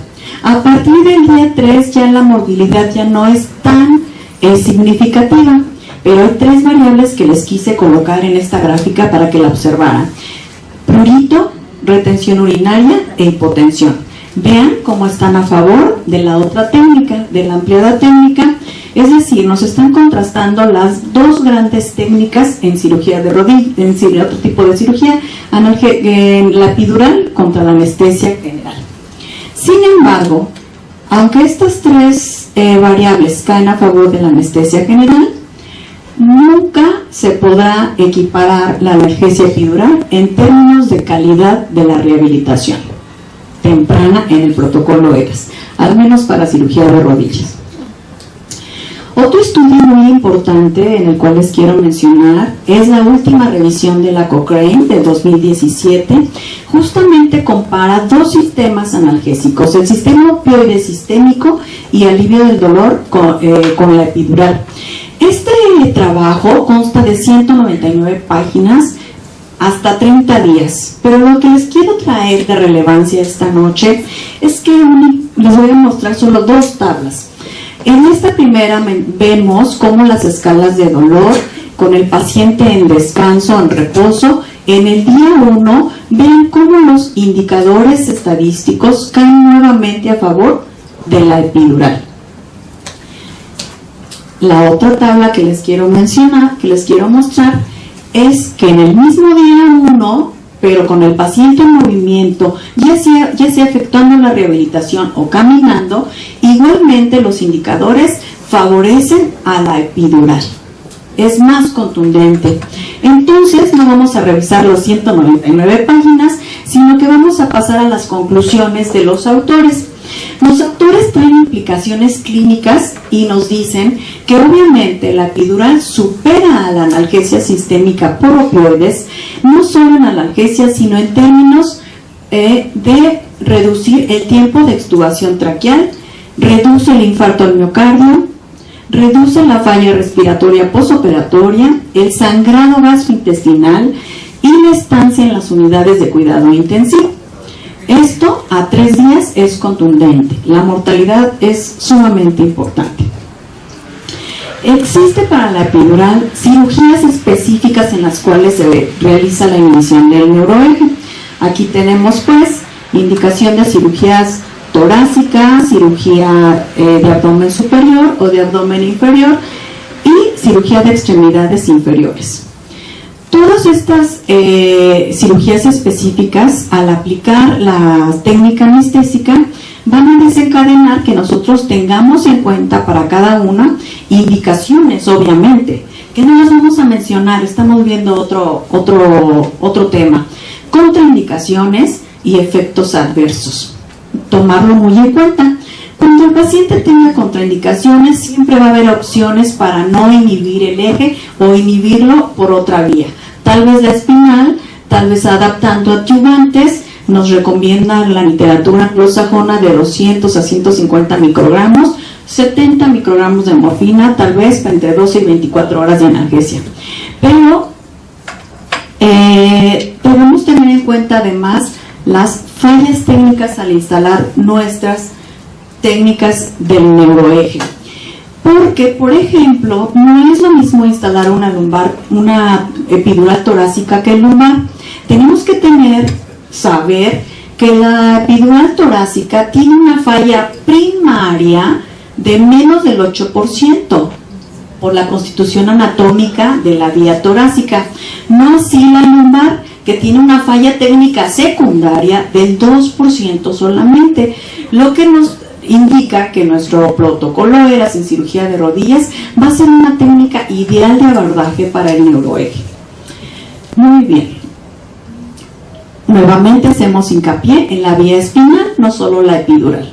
A partir del día 3 ya la morbilidad ya no es tan significativa, pero hay 3 variables que les quise colocar en esta gráfica para que la observaran: prurito, retención urinaria e hipotensión. Vean cómo están a favor de la otra técnica, de la ampliada técnica, es decir, nos están contrastando las 2 grandes técnicas en cirugía de rodilla, en otro tipo de cirugía, la epidural contra la anestesia general. Sin embargo, aunque estas 3 variables caen a favor de la anestesia general, nunca se podrá equiparar la analgesia epidural en términos de calidad de la rehabilitación temprana en el protocolo ERAS, al menos para cirugía de rodillas. Otro estudio muy importante en el cual les quiero mencionar es la última revisión de la Cochrane de 2017. Justamente compara 2 sistemas analgésicos, el sistema opioide sistémico y alivio del dolor con la epidural. Este trabajo consta de 199 páginas hasta 30 días, pero lo que les quiero traer de relevancia esta noche es que les voy a mostrar solo 2 tablas. En esta primera vemos cómo las escalas de dolor con el paciente en descanso, en reposo, en el día 1, vean cómo los indicadores estadísticos caen nuevamente a favor de la epidural. La otra tabla que les quiero mencionar, que les quiero mostrar, es que en el mismo día 1, pero con el paciente en movimiento, ya sea efectuando la rehabilitación o caminando, igualmente los indicadores favorecen a la epidural. Es más contundente. Entonces no vamos a revisar los 199 páginas, sino que vamos a pasar a las conclusiones de los autores. Los autores traen implicaciones clínicas y nos dicen que obviamente la epidural supera a la analgesia sistémica por opioides, no solo en analgesia, sino en términos de reducir el tiempo de extubación traqueal, reduce el infarto al miocardio, reduce la falla respiratoria posoperatoria, el sangrado gastrointestinal y la estancia en las unidades de cuidado intensivo. Esto a 3 días es contundente. La mortalidad es sumamente importante. Existe para la epidural cirugías específicas en las cuales se realiza la inhibición del neuroeje. Aquí tenemos pues indicación de cirugías torácicas, cirugía de abdomen superior o de abdomen inferior y cirugía de extremidades inferiores. Todas estas cirugías específicas, al aplicar la técnica anestésica, van a desencadenar que nosotros tengamos en cuenta para cada una indicaciones, obviamente, que no las vamos a mencionar, estamos viendo otro tema, contraindicaciones y efectos adversos. Tomarlo muy en cuenta. Cuando el paciente tenga contraindicaciones, siempre va a haber opciones para no inhibir el eje o inhibirlo por otra vía. Tal vez la espinal, tal vez adaptando adyuvantes. Nos recomienda la literatura anglosajona de 200 a 150 microgramos, 70 microgramos de morfina, tal vez entre 12 y 24 horas de analgesia. Pero debemos tener en cuenta además las fallas técnicas al instalar nuestras técnicas del neuroeje. Porque, por ejemplo, no es lo mismo instalar una epidural torácica que el lumbar. Tenemos que saber que la epidural torácica tiene una falla primaria de menos del 8% por la constitución anatómica de la vía torácica. No así la lumbar, que tiene una falla técnica secundaria del 2% solamente, lo que nos indica que nuestro protocolo ERAS en cirugía de rodillas va a ser una técnica ideal de abordaje para el neuroeje. Muy bien. Nuevamente hacemos hincapié en la vía espinal, no solo la epidural.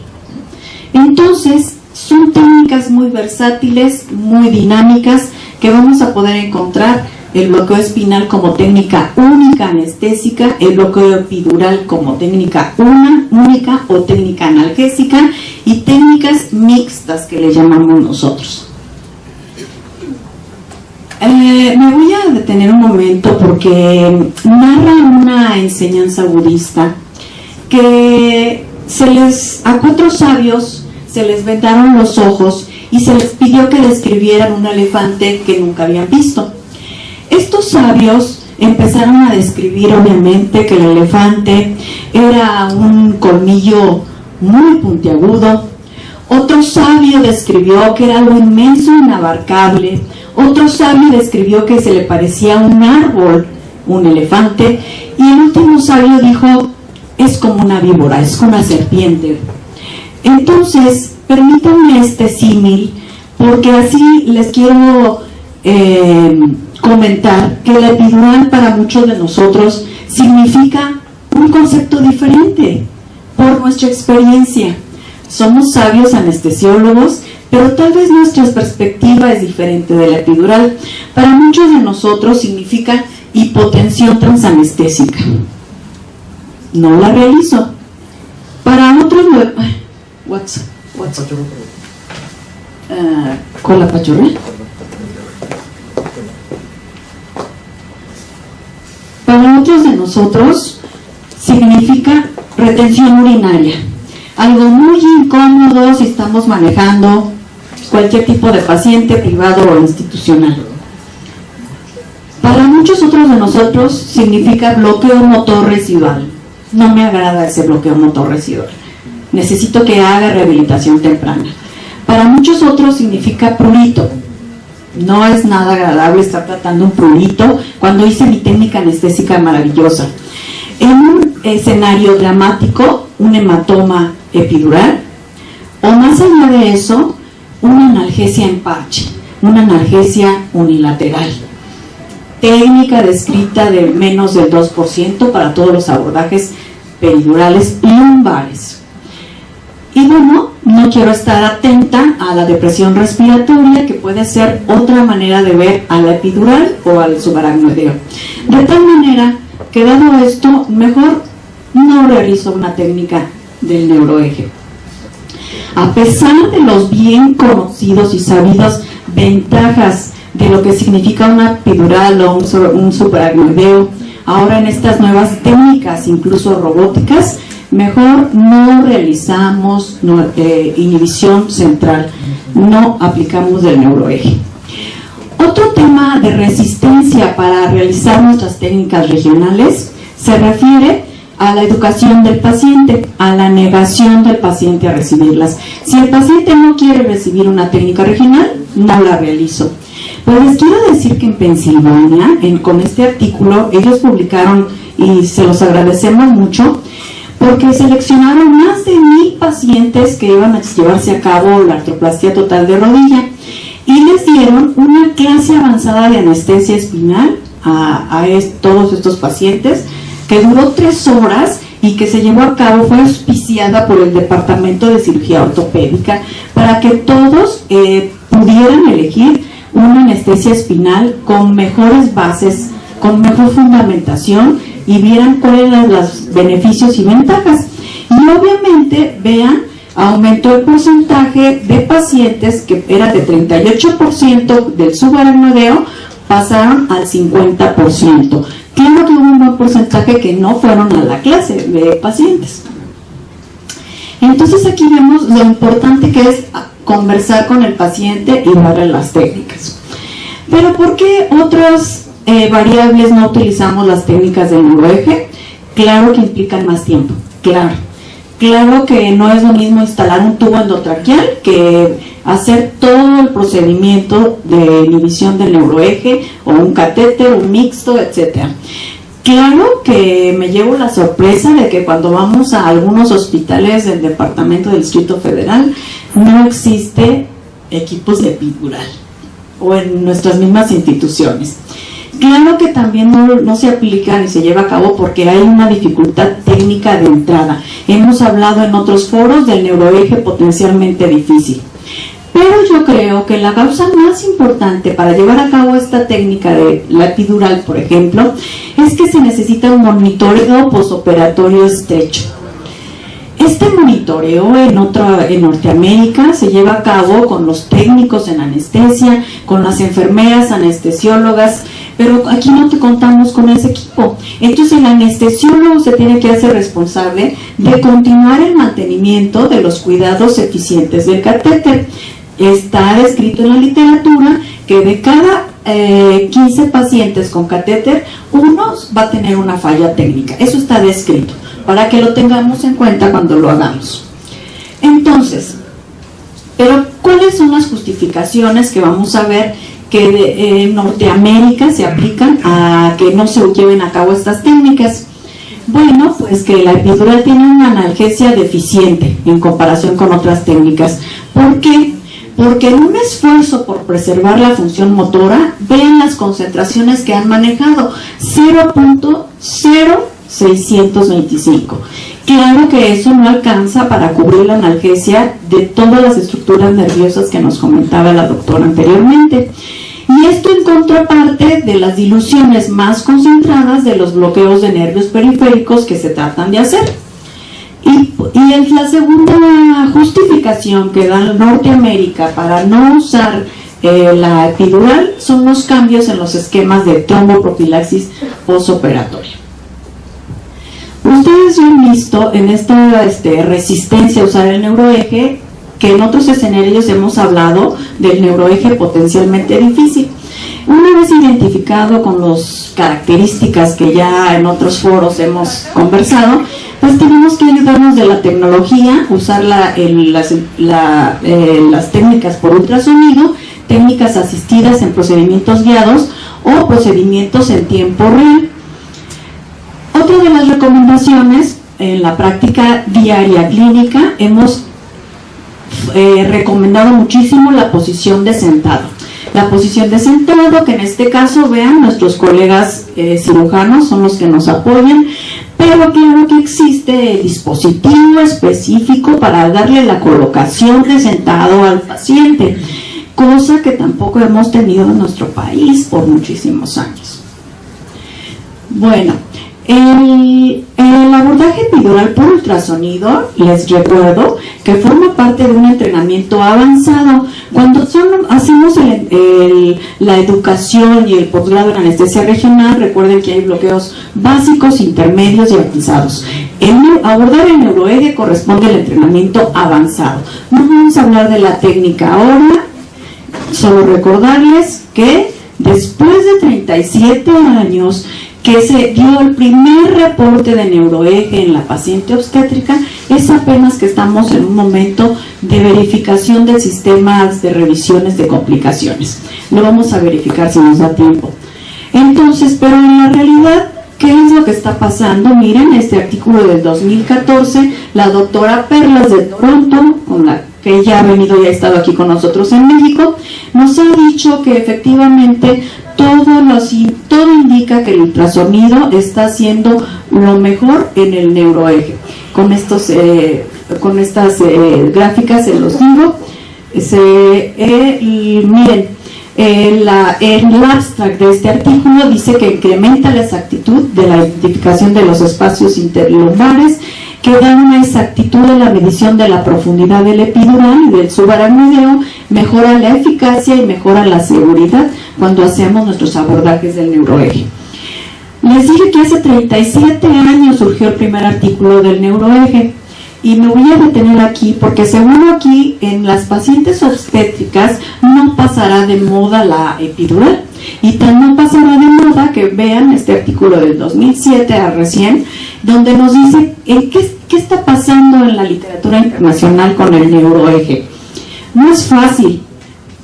Entonces, son técnicas muy versátiles, muy dinámicas, que vamos a poder encontrar el bloqueo espinal como técnica única anestésica, el bloqueo epidural como técnica única o técnica analgésica, y técnicas mixtas que le llamamos nosotros. Me voy a detener un momento porque narra una enseñanza budista que a 4 sabios se les vendaron los ojos y se les pidió que describieran un elefante que nunca habían visto. Estos sabios empezaron a describir obviamente que el elefante era un colmillo muy puntiagudo. Otro sabio describió que era algo inmenso, inabarcable. Otro sabio describió que se le parecía a un árbol, un elefante. Y el último sabio dijo, es como una víbora, es como una serpiente. Entonces, permítanme este símil, porque así les quiero comentar que la epidural para muchos de nosotros significa un concepto diferente por nuestra experiencia. Somos sabios anestesiólogos, pero tal vez nuestra perspectiva es diferente de la epidural. Para muchos de nosotros significa hipotensión transanestésica. No la realizo. Para otros, ¿con la pachorra? Para otros de nosotros significa retención urinaria, algo muy incómodo si estamos manejando cualquier tipo de paciente privado o institucional. Para muchos otros de nosotros significa bloqueo motor residual. No me agrada ese bloqueo motor residual. Necesito que haga rehabilitación temprana. Para muchos otros significa prurito. No es nada agradable estar tratando un prurito cuando hice mi técnica anestésica maravillosa. En un escenario dramático, un hematoma epidural, o más allá de eso, una analgesia en parche, una analgesia unilateral. Técnica descrita de menos del 2% para todos los abordajes peridurales lumbares. Y bueno, no quiero estar atenta a la depresión respiratoria, que puede ser otra manera de ver a la epidural o al subaracnoideo. De tal manera que, dado esto, mejor no realizo una técnica del neuroeje. A pesar de los bien conocidos y sabidos ventajas de lo que significa una epidural o un subaracnoideo, ahora en estas nuevas técnicas, incluso robóticas, mejor no realizamos inhibición central, no aplicamos del neuroeje. Otro tema de resistencia para realizar nuestras técnicas regionales se refiere a la educación del paciente, a la negación del paciente a recibirlas. Si el paciente no quiere recibir una técnica regional, no la realizo. Pues les quiero decir que en Pensilvania, con este artículo, ellos publicaron, y se los agradecemos mucho, porque seleccionaron más de 1,000 pacientes que iban a llevarse a cabo la artroplastia total de rodilla y les dieron una clase avanzada de anestesia espinal a todos estos pacientes, que duró 3 horas y que se llevó a cabo, fue auspiciada por el Departamento de Cirugía Ortopédica, para que todos pudieran elegir una anestesia espinal con mejores bases, con mejor fundamentación, y vieran cuáles eran los beneficios y ventajas. Y obviamente vean, aumentó el porcentaje de pacientes que era de 38% del subaracnoideo, pasaron al 50%. Claro que hubo un buen porcentaje que no fueron a la clase de pacientes. Entonces aquí vemos lo importante que es conversar con el paciente y darle las técnicas. Pero ¿por qué otras variables no utilizamos las técnicas del neuroeje? Claro que implican más tiempo, claro que no es lo mismo instalar un tubo endotraqueal que hacer todo el procedimiento de inhibición del neuroeje, o un catéter, un mixto, etc. Claro que me llevo la sorpresa de que cuando vamos a algunos hospitales del Departamento del Distrito Federal no existe equipos de epidural, o en nuestras mismas instituciones. Claro que también no se aplica ni se lleva a cabo porque hay una dificultad técnica de entrada. Hemos hablado en otros foros del neuroeje potencialmente difícil. Pero yo creo que la causa más importante para llevar a cabo esta técnica de la epidural, por ejemplo, es que se necesita un monitoreo posoperatorio estrecho. Este monitoreo en Norteamérica se lleva a cabo con los técnicos en anestesia, con las enfermeras anestesiólogas, pero aquí no te contamos con ese equipo. Entonces el anestesiólogo se tiene que hacer responsable de continuar el mantenimiento de los cuidados eficientes del catéter. Está descrito en la literatura que de cada 15 pacientes con catéter, uno va a tener una falla técnica. Eso está descrito, para que lo tengamos en cuenta cuando lo hagamos. Entonces, pero ¿cuáles son las justificaciones que vamos a ver que en Norteamérica se aplican a que no se lleven a cabo estas técnicas? Bueno, pues que la epidural tiene una analgesia deficiente en comparación con otras técnicas. ¿Por qué? Porque en un esfuerzo por preservar la función motora, vean las concentraciones que han manejado, 0.0625. Claro que eso no alcanza para cubrir la analgesia de todas las estructuras nerviosas que nos comentaba la doctora anteriormente. Y esto en contraparte de las diluciones más concentradas de los bloqueos de nervios periféricos que se tratan de hacer. Y la segunda justificación que da Norteamérica para no usar la epidural son los cambios en los esquemas de tromboprofilaxis posoperatoria. Ustedes ya han visto en esta resistencia a usar el neuroeje que en otros escenarios hemos hablado del neuroeje potencialmente difícil. Una vez identificado con las características que ya en otros foros hemos conversado, pues tenemos que ayudarnos de la tecnología, usar las técnicas por ultrasonido, técnicas asistidas en procedimientos guiados o procedimientos en tiempo real. Otra de las recomendaciones en la práctica diaria clínica, hemos recomendado muchísimo la posición de sentado. La posición de sentado, que en este caso, vean, nuestros colegas cirujanos son los que nos apoyan, pero claro que existe dispositivo específico para darle la colocación de sentado al paciente, cosa que tampoco hemos tenido en nuestro país por muchísimos años. Bueno, el abordaje epidural por ultrasonido, les recuerdo que forma parte de un entrenamiento avanzado. Cuando hacemos la educación y el posgrado en anestesia regional, recuerden que hay bloqueos básicos, intermedios y avanzados. Abordar el neuroeje corresponde al entrenamiento avanzado. No vamos a hablar de la técnica ahora, solo recordarles que después de 37 años que se dio el primer reporte de neuroeje en la paciente obstétrica, es apenas que estamos en un momento de verificación del sistema de revisiones de complicaciones. Lo vamos a verificar si nos da tiempo. Entonces, pero en la realidad, ¿qué es lo que está pasando? Miren, este artículo del 2014, la doctora Perlas de Toronto, con la que ella ha venido y ha estado aquí con nosotros en México, nos ha dicho que efectivamente todo indica que el ultrasonido está haciendo lo mejor en el neuroeje. Con estas gráficas se los digo. Miren, el abstract de este artículo dice que incrementa la exactitud de la identificación de los espacios interlumbares, que da una exactitud en la medición de la profundidad del epidural y del subaracnoideo, mejora la eficacia y mejora la seguridad cuando hacemos nuestros abordajes del neuroeje. Les dije que hace 37 años surgió el primer artículo del neuroeje y me voy a detener aquí porque seguro aquí en las pacientes obstétricas no pasará de moda la epidural, y tan no pasará de moda que vean este artículo del 2007 a recién, donde nos dice qué está pasando en la literatura internacional con el neuroeje. No es fácil.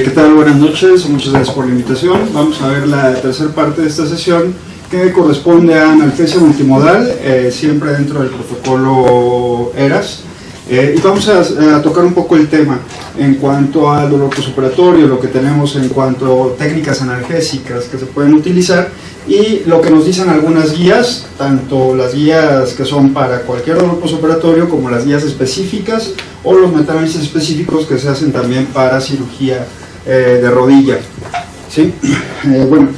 ¿Qué tal? Buenas noches, muchas gracias por la invitación. Vamos a ver la tercera parte de esta sesión que corresponde a analgesia multimodal, siempre dentro del protocolo ERAS. Y vamos a tocar un poco el tema en cuanto al dolor postoperatorio, lo que tenemos en cuanto a técnicas analgésicas que se pueden utilizar y lo que nos dicen algunas guías, tanto las guías que son para cualquier dolor postoperatorio como las guías específicas o los metaanálisis específicos que se hacen también para cirugía de rodilla. ¿Sí? Bueno.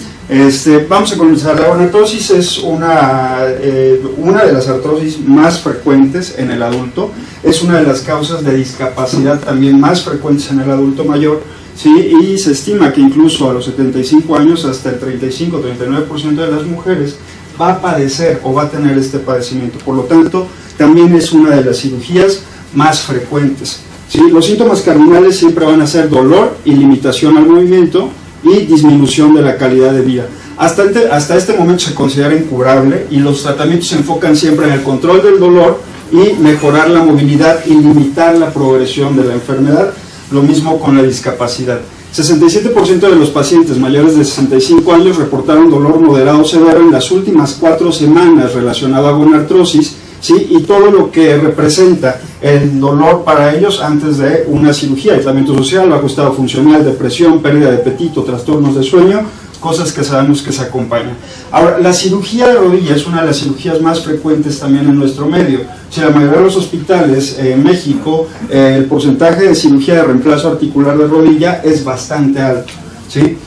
Vamos a comenzar. La gonartrosis es una de las artrosis más frecuentes en el adulto, es una de las causas de discapacidad también más frecuentes en el adulto mayor, ¿sí? Y se estima que incluso a los 75 años hasta el 35-39% de las mujeres va a padecer o va a tener este padecimiento, por lo tanto también es una de las cirugías más frecuentes, ¿sí? Los síntomas cardinales siempre van a ser dolor y limitación al movimiento y disminución de la calidad de vida. Hasta este momento se considera incurable y los tratamientos se enfocan siempre en el control del dolor y mejorar la movilidad y limitar la progresión de la enfermedad, lo mismo con la discapacidad. 67% de los pacientes mayores de 65 años reportaron dolor moderado severo en las últimas 4 semanas relacionado a gonartrosis, ¿sí? Y todo lo que representa el dolor para ellos antes de una cirugía, aislamiento social, bajo estado funcional, depresión, pérdida de apetito, trastornos de sueño, cosas que sabemos que se acompañan. Ahora, la cirugía de rodilla es una de las cirugías más frecuentes también en nuestro medio. Si la mayoría de los hospitales en México, el porcentaje de cirugía de reemplazo articular de rodilla es bastante alto, ¿sí?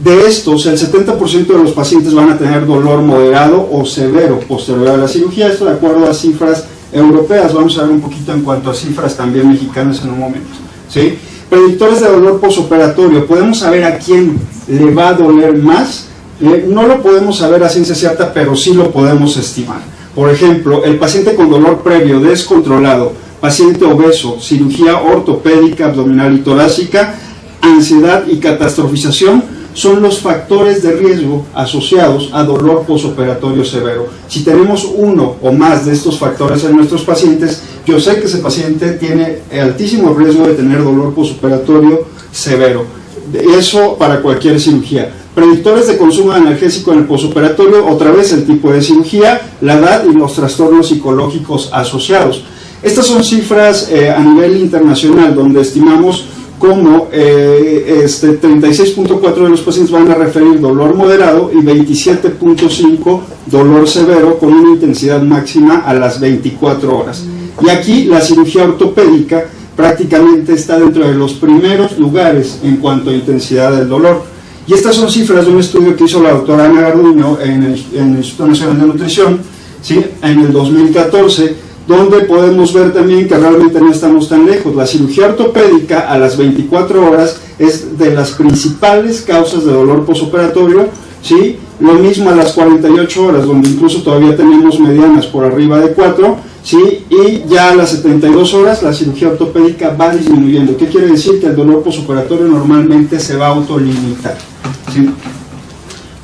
De estos, el 70% de los pacientes van a tener dolor moderado o severo posterior a la cirugía, esto de acuerdo a cifras europeas. Vamos a ver un poquito en cuanto a cifras también mexicanas en un momento, ¿sí? Predictores de dolor postoperatorio, ¿podemos saber a quién le va a doler más? No lo podemos saber a ciencia cierta, pero sí lo podemos estimar. Por ejemplo, el paciente con dolor previo descontrolado, paciente obeso, cirugía ortopédica, abdominal y torácica, ansiedad y catastrofización, son los factores de riesgo asociados a dolor postoperatorio severo. Si tenemos uno o más de estos factores en nuestros pacientes, yo sé que ese paciente tiene altísimo riesgo de tener dolor postoperatorio severo. Eso para cualquier cirugía. Predictores de consumo de analgésico en el postoperatorio, otra vez el tipo de cirugía, la edad y los trastornos psicológicos asociados. Estas son cifras a nivel internacional, donde estimamos como 36.4 de los pacientes van a referir dolor moderado y 27.5 dolor severo con una intensidad máxima a las 24 horas. Y aquí la cirugía ortopédica prácticamente está dentro de los primeros lugares en cuanto a intensidad del dolor. Y estas son cifras de un estudio que hizo la doctora Ana Garduño en el Instituto Nacional de Nutrición, ¿sí? En el 2014, donde podemos ver también que realmente no estamos tan lejos. La cirugía ortopédica a las 24 horas es de las principales causas de dolor postoperatorio, ¿sí? Lo mismo a las 48 horas, donde incluso todavía tenemos medianas por arriba de 4, ¿sí? Y ya a las 72 horas la cirugía ortopédica va disminuyendo. ¿Qué quiere decir? Que el dolor postoperatorio normalmente se va a autolimitar, ¿sí?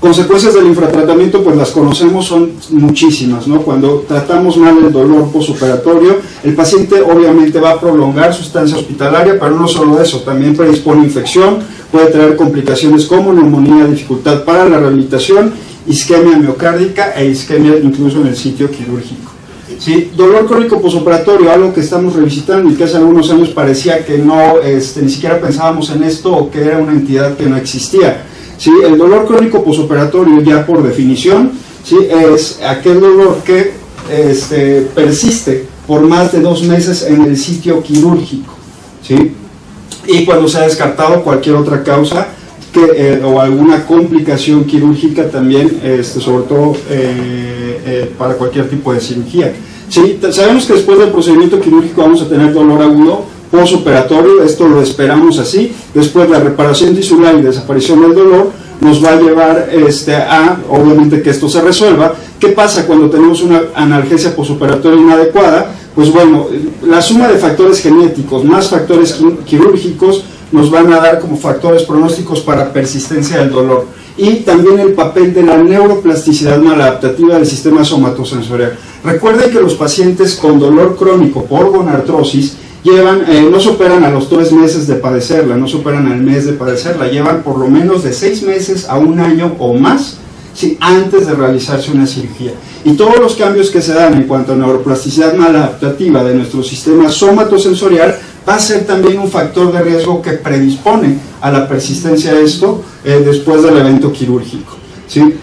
Consecuencias del infratratamiento, pues las conocemos, son muchísimas, ¿no? Cuando tratamos mal el dolor postoperatorio, el paciente obviamente va a prolongar su estancia hospitalaria, pero no solo eso, también predispone infección, puede traer complicaciones como neumonía, dificultad para la rehabilitación, isquemia miocárdica e isquemia incluso en el sitio quirúrgico. ¿Sí? Dolor crónico postoperatorio, algo que estamos revisitando y que hace algunos años parecía que no, ni siquiera pensábamos en esto o que era una entidad que no existía. ¿Sí? El dolor crónico postoperatorio, ya por definición, ¿sí? Es aquel dolor que persiste por más de 2 meses en el sitio quirúrgico, ¿sí? Y cuando se ha descartado cualquier otra causa o alguna complicación quirúrgica también, sobre todo para cualquier tipo de cirugía. ¿Sí? Sabemos que después del procedimiento quirúrgico vamos a tener dolor agudo postoperatorio, esto lo esperamos así. Después la reparación tisular y desaparición del dolor nos va a llevar a, obviamente, que esto se resuelva. ¿Qué pasa cuando tenemos una analgesia postoperatoria inadecuada? Pues bueno, la suma de factores genéticos más factores quirúrgicos nos van a dar como factores pronósticos para persistencia del dolor. Y también el papel de la neuroplasticidad maladaptativa del sistema somatosensorial. Recuerden que los pacientes con dolor crónico por gonartrosis llevan, no superan a los 3 meses de padecerla, no superan al mes de padecerla, llevan por lo menos de 6 meses a 1 año o más, ¿sí?, antes de realizarse una cirugía. Y todos los cambios que se dan en cuanto a neuroplasticidad maladaptativa de nuestro sistema somatosensorial va a ser también un factor de riesgo que predispone a la persistencia de esto después del evento quirúrgico, ¿sí?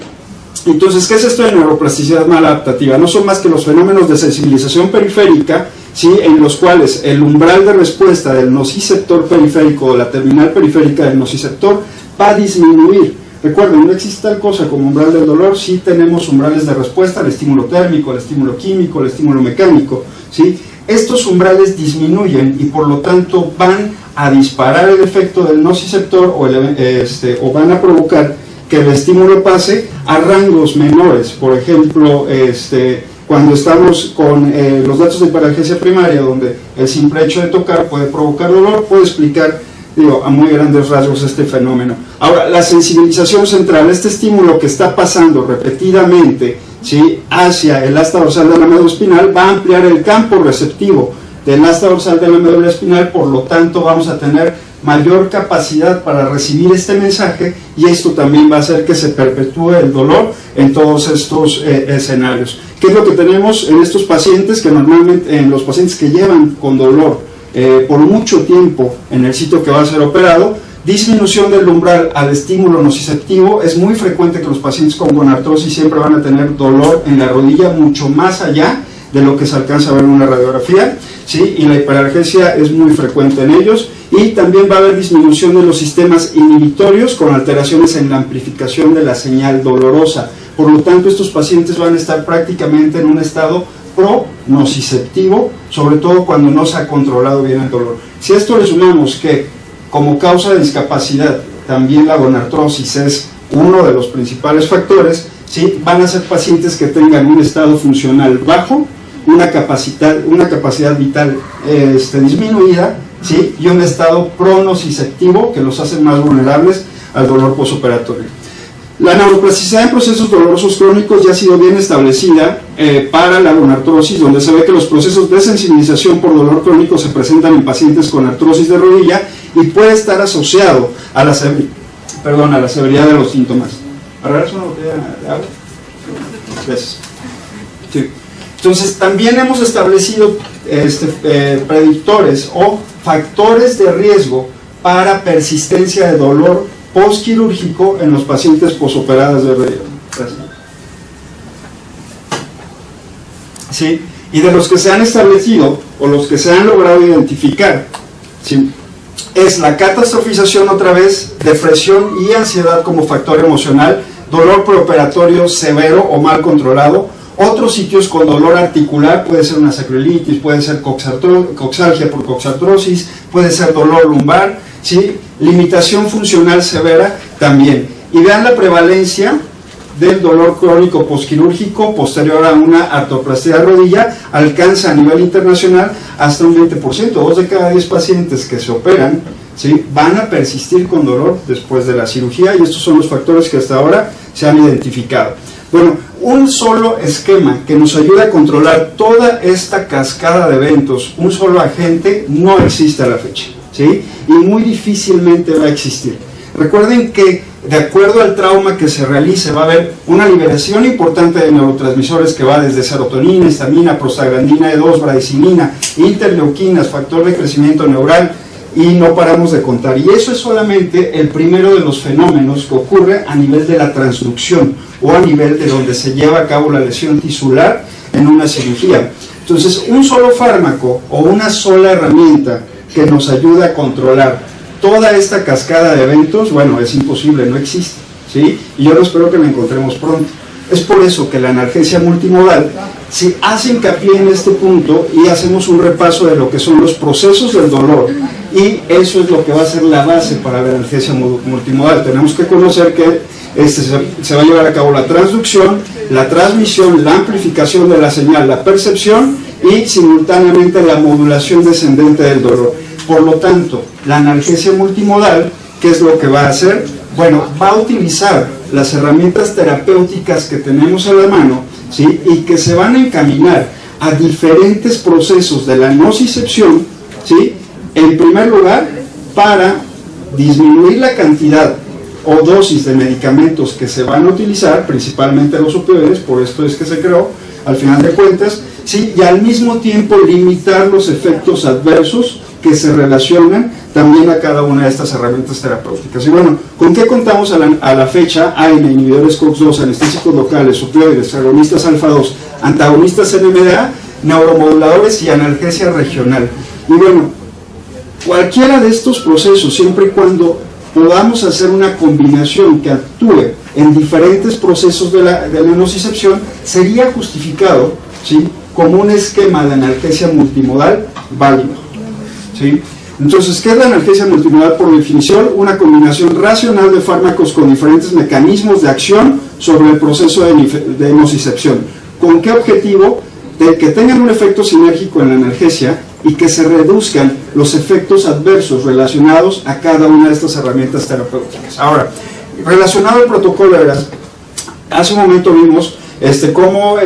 Entonces, ¿qué es esto de neuroplasticidad maladaptativa? No son más que los fenómenos de sensibilización periférica, ¿sí?, en los cuales el umbral de respuesta del nociceptor periférico o la terminal periférica del nociceptor va a disminuir. Recuerden, no existe tal cosa como umbral del dolor, sí tenemos umbrales de respuesta al estímulo térmico, al estímulo químico, al estímulo mecánico, ¿sí? Estos umbrales disminuyen y por lo tanto van a disparar el efecto del nociceptor o van a provocar que el estímulo pase a rangos menores. Por ejemplo, cuando estamos con los datos de hiperalgesia primaria, donde el simple hecho de tocar puede provocar dolor, puede explicar, a muy grandes rasgos este fenómeno. Ahora, la sensibilización central, este estímulo que está pasando repetidamente, ¿sí?, hacia el asta dorsal de la médula espinal, va a ampliar el campo receptivo del asta dorsal de la médula espinal, por lo tanto vamos a tener mayor capacidad para recibir este mensaje, y esto también va a hacer que se perpetúe el dolor en todos estos escenarios. ¿Qué es lo que tenemos en estos pacientes? Que normalmente en los pacientes que llevan con dolor por mucho tiempo en el sitio que va a ser operado, disminución del umbral al estímulo nociceptivo. Es muy frecuente que los pacientes con gonartrosis siempre van a tener dolor en la rodilla, mucho más allá de lo que se alcanza a ver en una radiografía, ¿sí? Y la hiperalgesia es muy frecuente en ellos, y también va a haber disminución de los sistemas inhibitorios con alteraciones en la amplificación de la señal dolorosa. Por lo tanto, estos pacientes van a estar prácticamente en un estado pro-nociceptivo, sobre todo cuando no se ha controlado bien el dolor. Si a esto le sumamos que como causa de discapacidad también la gonartrosis es uno de los principales factores, ¿sí?, van a ser pacientes que tengan un estado funcional bajo, una capacidad vital disminuida, ¿sí?, y un estado pronociceptivo que los hace más vulnerables al dolor postoperatorio. La neuroplasticidad en procesos dolorosos crónicos ya ha sido bien establecida para la gonartrosis, donde se ve que los procesos de sensibilización por dolor crónico se presentan en pacientes con artrosis de rodilla y puede estar asociado a la severidad de los síntomas. ¿Agarras una botella de agua? Gracias. Sí. Entonces, también hemos establecido predictores o factores de riesgo para persistencia de dolor postquirúrgico en los pacientes posoperados de rodilla. Gracias. ¿Sí? Y de los que se han establecido o los que se han logrado identificar, ¿sí?, es la catastrofización otra vez, depresión y ansiedad como factor emocional, dolor preoperatorio severo o mal controlado. Otros sitios con dolor articular, puede ser una sacroiliitis, puede ser coxalgia por coxartrosis, puede ser dolor lumbar, ¿sí?, limitación funcional severa también. Y vean la prevalencia del dolor crónico postquirúrgico posterior a una artroplastia de rodilla, alcanza a nivel internacional hasta un 20%. 2 de cada 10 pacientes que se operan, ¿sí?, van a persistir con dolor después de la cirugía, y estos son los factores que hasta ahora se han identificado. Bueno, un solo esquema que nos ayude a controlar toda esta cascada de eventos, un solo agente, no existe a la fecha, ¿sí?, y muy difícilmente va a existir. Recuerden que de acuerdo al trauma que se realice va a haber una liberación importante de neurotransmisores que va desde serotonina, histamina, prostaglandina E2, bradicimina, interleuquinas, factor de crecimiento neural, y no paramos de contar. Y eso es solamente el primero de los fenómenos que ocurre a nivel de la transducción o a nivel de donde se lleva a cabo la lesión tisular en una cirugía. Entonces, un solo fármaco o una sola herramienta que nos ayude a controlar toda esta cascada de eventos, bueno, es imposible, no existe, ¿sí? Y yo espero que la encontremos pronto. Es por eso que la analgesia multimodal se hace hincapié en este punto y hacemos un repaso de lo que son los procesos del dolor, y eso es lo que va a ser la base para la analgesia multimodal. Tenemos que conocer que se va a llevar a cabo la transducción, la transmisión, la amplificación de la señal, la percepción y simultáneamente la modulación descendente del dolor. Por lo tanto, la analgesia multimodal, ¿qué es lo que va a hacer? Bueno, va a utilizar las herramientas terapéuticas que tenemos a la mano, ¿sí?, y que se van a encaminar a diferentes procesos de la nocicepción, ¿sí? En primer lugar, para disminuir la cantidad o dosis de medicamentos que se van a utilizar, principalmente los opioides, por esto es que se creó, al final de cuentas, ¿sí? Y al mismo tiempo limitar los efectos adversos que se relacionan también a cada una de estas herramientas terapéuticas. Y bueno, ¿con qué contamos a la fecha? Hay inhibidores COX-2, anestésicos locales, opioides, agonistas alfa-2, antagonistas NMDA, neuromoduladores y analgesia regional. Y bueno, cualquiera de estos procesos, siempre y cuando podamos hacer una combinación que actúe en diferentes procesos de la nocicepción, sería justificado, ¿sí?, como un esquema de analgesia multimodal válido, ¿sí? Entonces, ¿qué es la analgesia multimodal? Por definición, una combinación racional de fármacos con diferentes mecanismos de acción sobre el proceso de nocicepción. ¿Con qué objetivo? De que tengan un efecto sinérgico en la analgesia y que se reduzcan los efectos adversos relacionados a cada una de estas herramientas terapéuticas. Ahora, relacionado al protocolo ERAS, hace un momento vimos cómo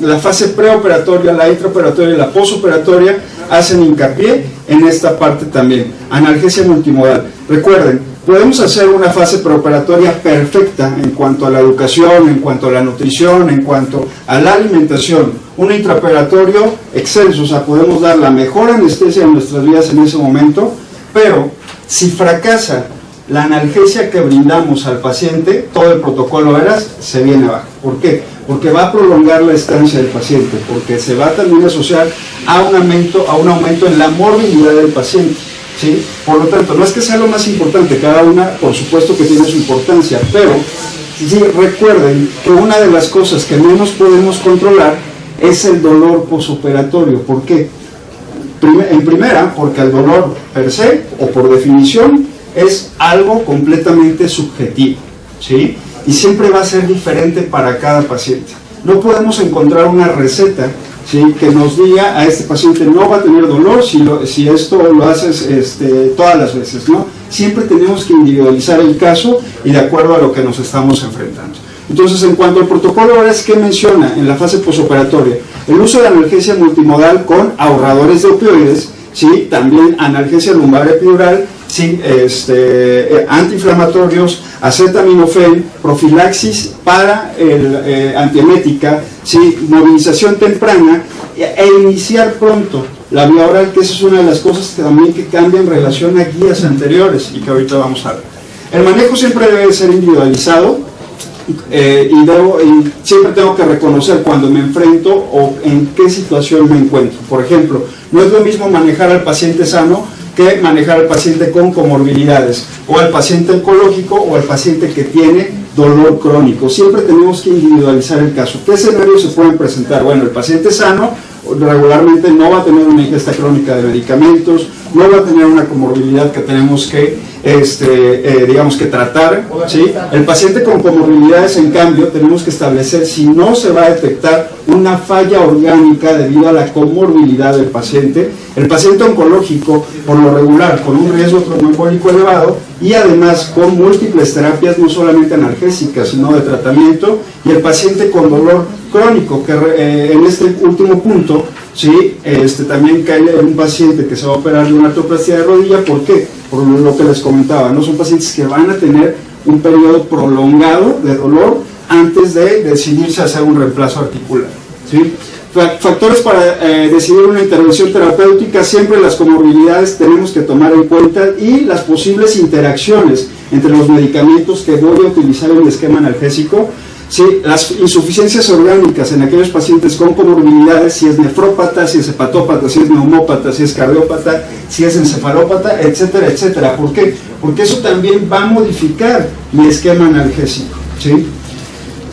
la fase preoperatoria, la intraoperatoria y la posoperatoria hacen hincapié en esta parte también. Analgesia multimodal. Recuerden, podemos hacer una fase preoperatoria perfecta en cuanto a la educación, en cuanto a la nutrición, en cuanto a la alimentación. Un intraoperatorio excelso, o sea, podemos dar la mejor anestesia en nuestras vidas en ese momento, pero si fracasa la analgesia que brindamos al paciente, todo el protocolo ERAS se viene abajo. ¿Por qué? Porque va a prolongar la estancia del paciente, porque se va también a asociar a un aumento en la morbilidad del paciente, ¿sí? Por lo tanto, no es que sea lo más importante, cada una por supuesto que tiene su importancia, pero sí, recuerden que una de las cosas que menos podemos controlar es el dolor posoperatorio. ¿Por qué? En primera, porque el dolor per se, o por definición, es algo completamente subjetivo, ¿sí? Y siempre va a ser diferente para cada paciente. No podemos encontrar una receta, ¿sí?, que nos diga a este paciente no va a tener dolor si esto lo haces todas las veces, ¿no? Siempre tenemos que individualizar el caso y de acuerdo a lo que nos estamos enfrentando. Entonces, en cuanto al protocolo ERAS, ¿qué menciona en la fase posoperatoria? El uso de analgesia multimodal con ahorradores de opioides, ¿sí? También analgesia lumbar epidural, ¿sí? Antiinflamatorios, acetaminofén, profilaxis para antiemética, ¿sí? Movilización temprana e iniciar pronto la vía oral, que esa es una de las cosas que también que cambia en relación a guías anteriores y que ahorita vamos a ver. El manejo siempre debe ser individualizado. Y siempre tengo que reconocer cuando me enfrento o en qué situación me encuentro. Por ejemplo, no es lo mismo manejar al paciente sano que manejar al paciente con comorbilidades, o al paciente oncológico, o al paciente que tiene dolor crónico. Siempre tenemos que individualizar el caso. ¿Qué escenarios se pueden presentar? Bueno, el paciente sano regularmente no va a tener una ingesta crónica de medicamentos, no va a tener una comorbilidad que tenemos que digamos que tratar, ¿sí? El paciente con comorbilidades, en cambio, tenemos que establecer si no se va a detectar una falla orgánica debido a la comorbilidad del paciente. El paciente oncológico, por lo regular, con un riesgo tromboembólico elevado y además con múltiples terapias, no solamente analgésicas, sino de tratamiento, y el paciente con dolor crónico, que en este último punto, ¿sí? También cae en un paciente que se va a operar de una artroplastia de rodilla. ¿Por qué? Por lo que les comentaba, no son pacientes que van a tener un periodo prolongado de dolor antes de decidirse a hacer un reemplazo articular, ¿sí? Factores para decidir una intervención terapéutica: siempre las comorbilidades tenemos que tomar en cuenta y las posibles interacciones entre los medicamentos que voy a utilizar en el esquema analgésico. Sí, las insuficiencias orgánicas en aquellos pacientes con comorbilidades, si es nefrópata, si es hepatópata, si es neumópata, si es cardiópata, si es encefalópata, etcétera, etcétera. ¿Por qué? Porque eso también va a modificar mi esquema analgésico, ¿sí?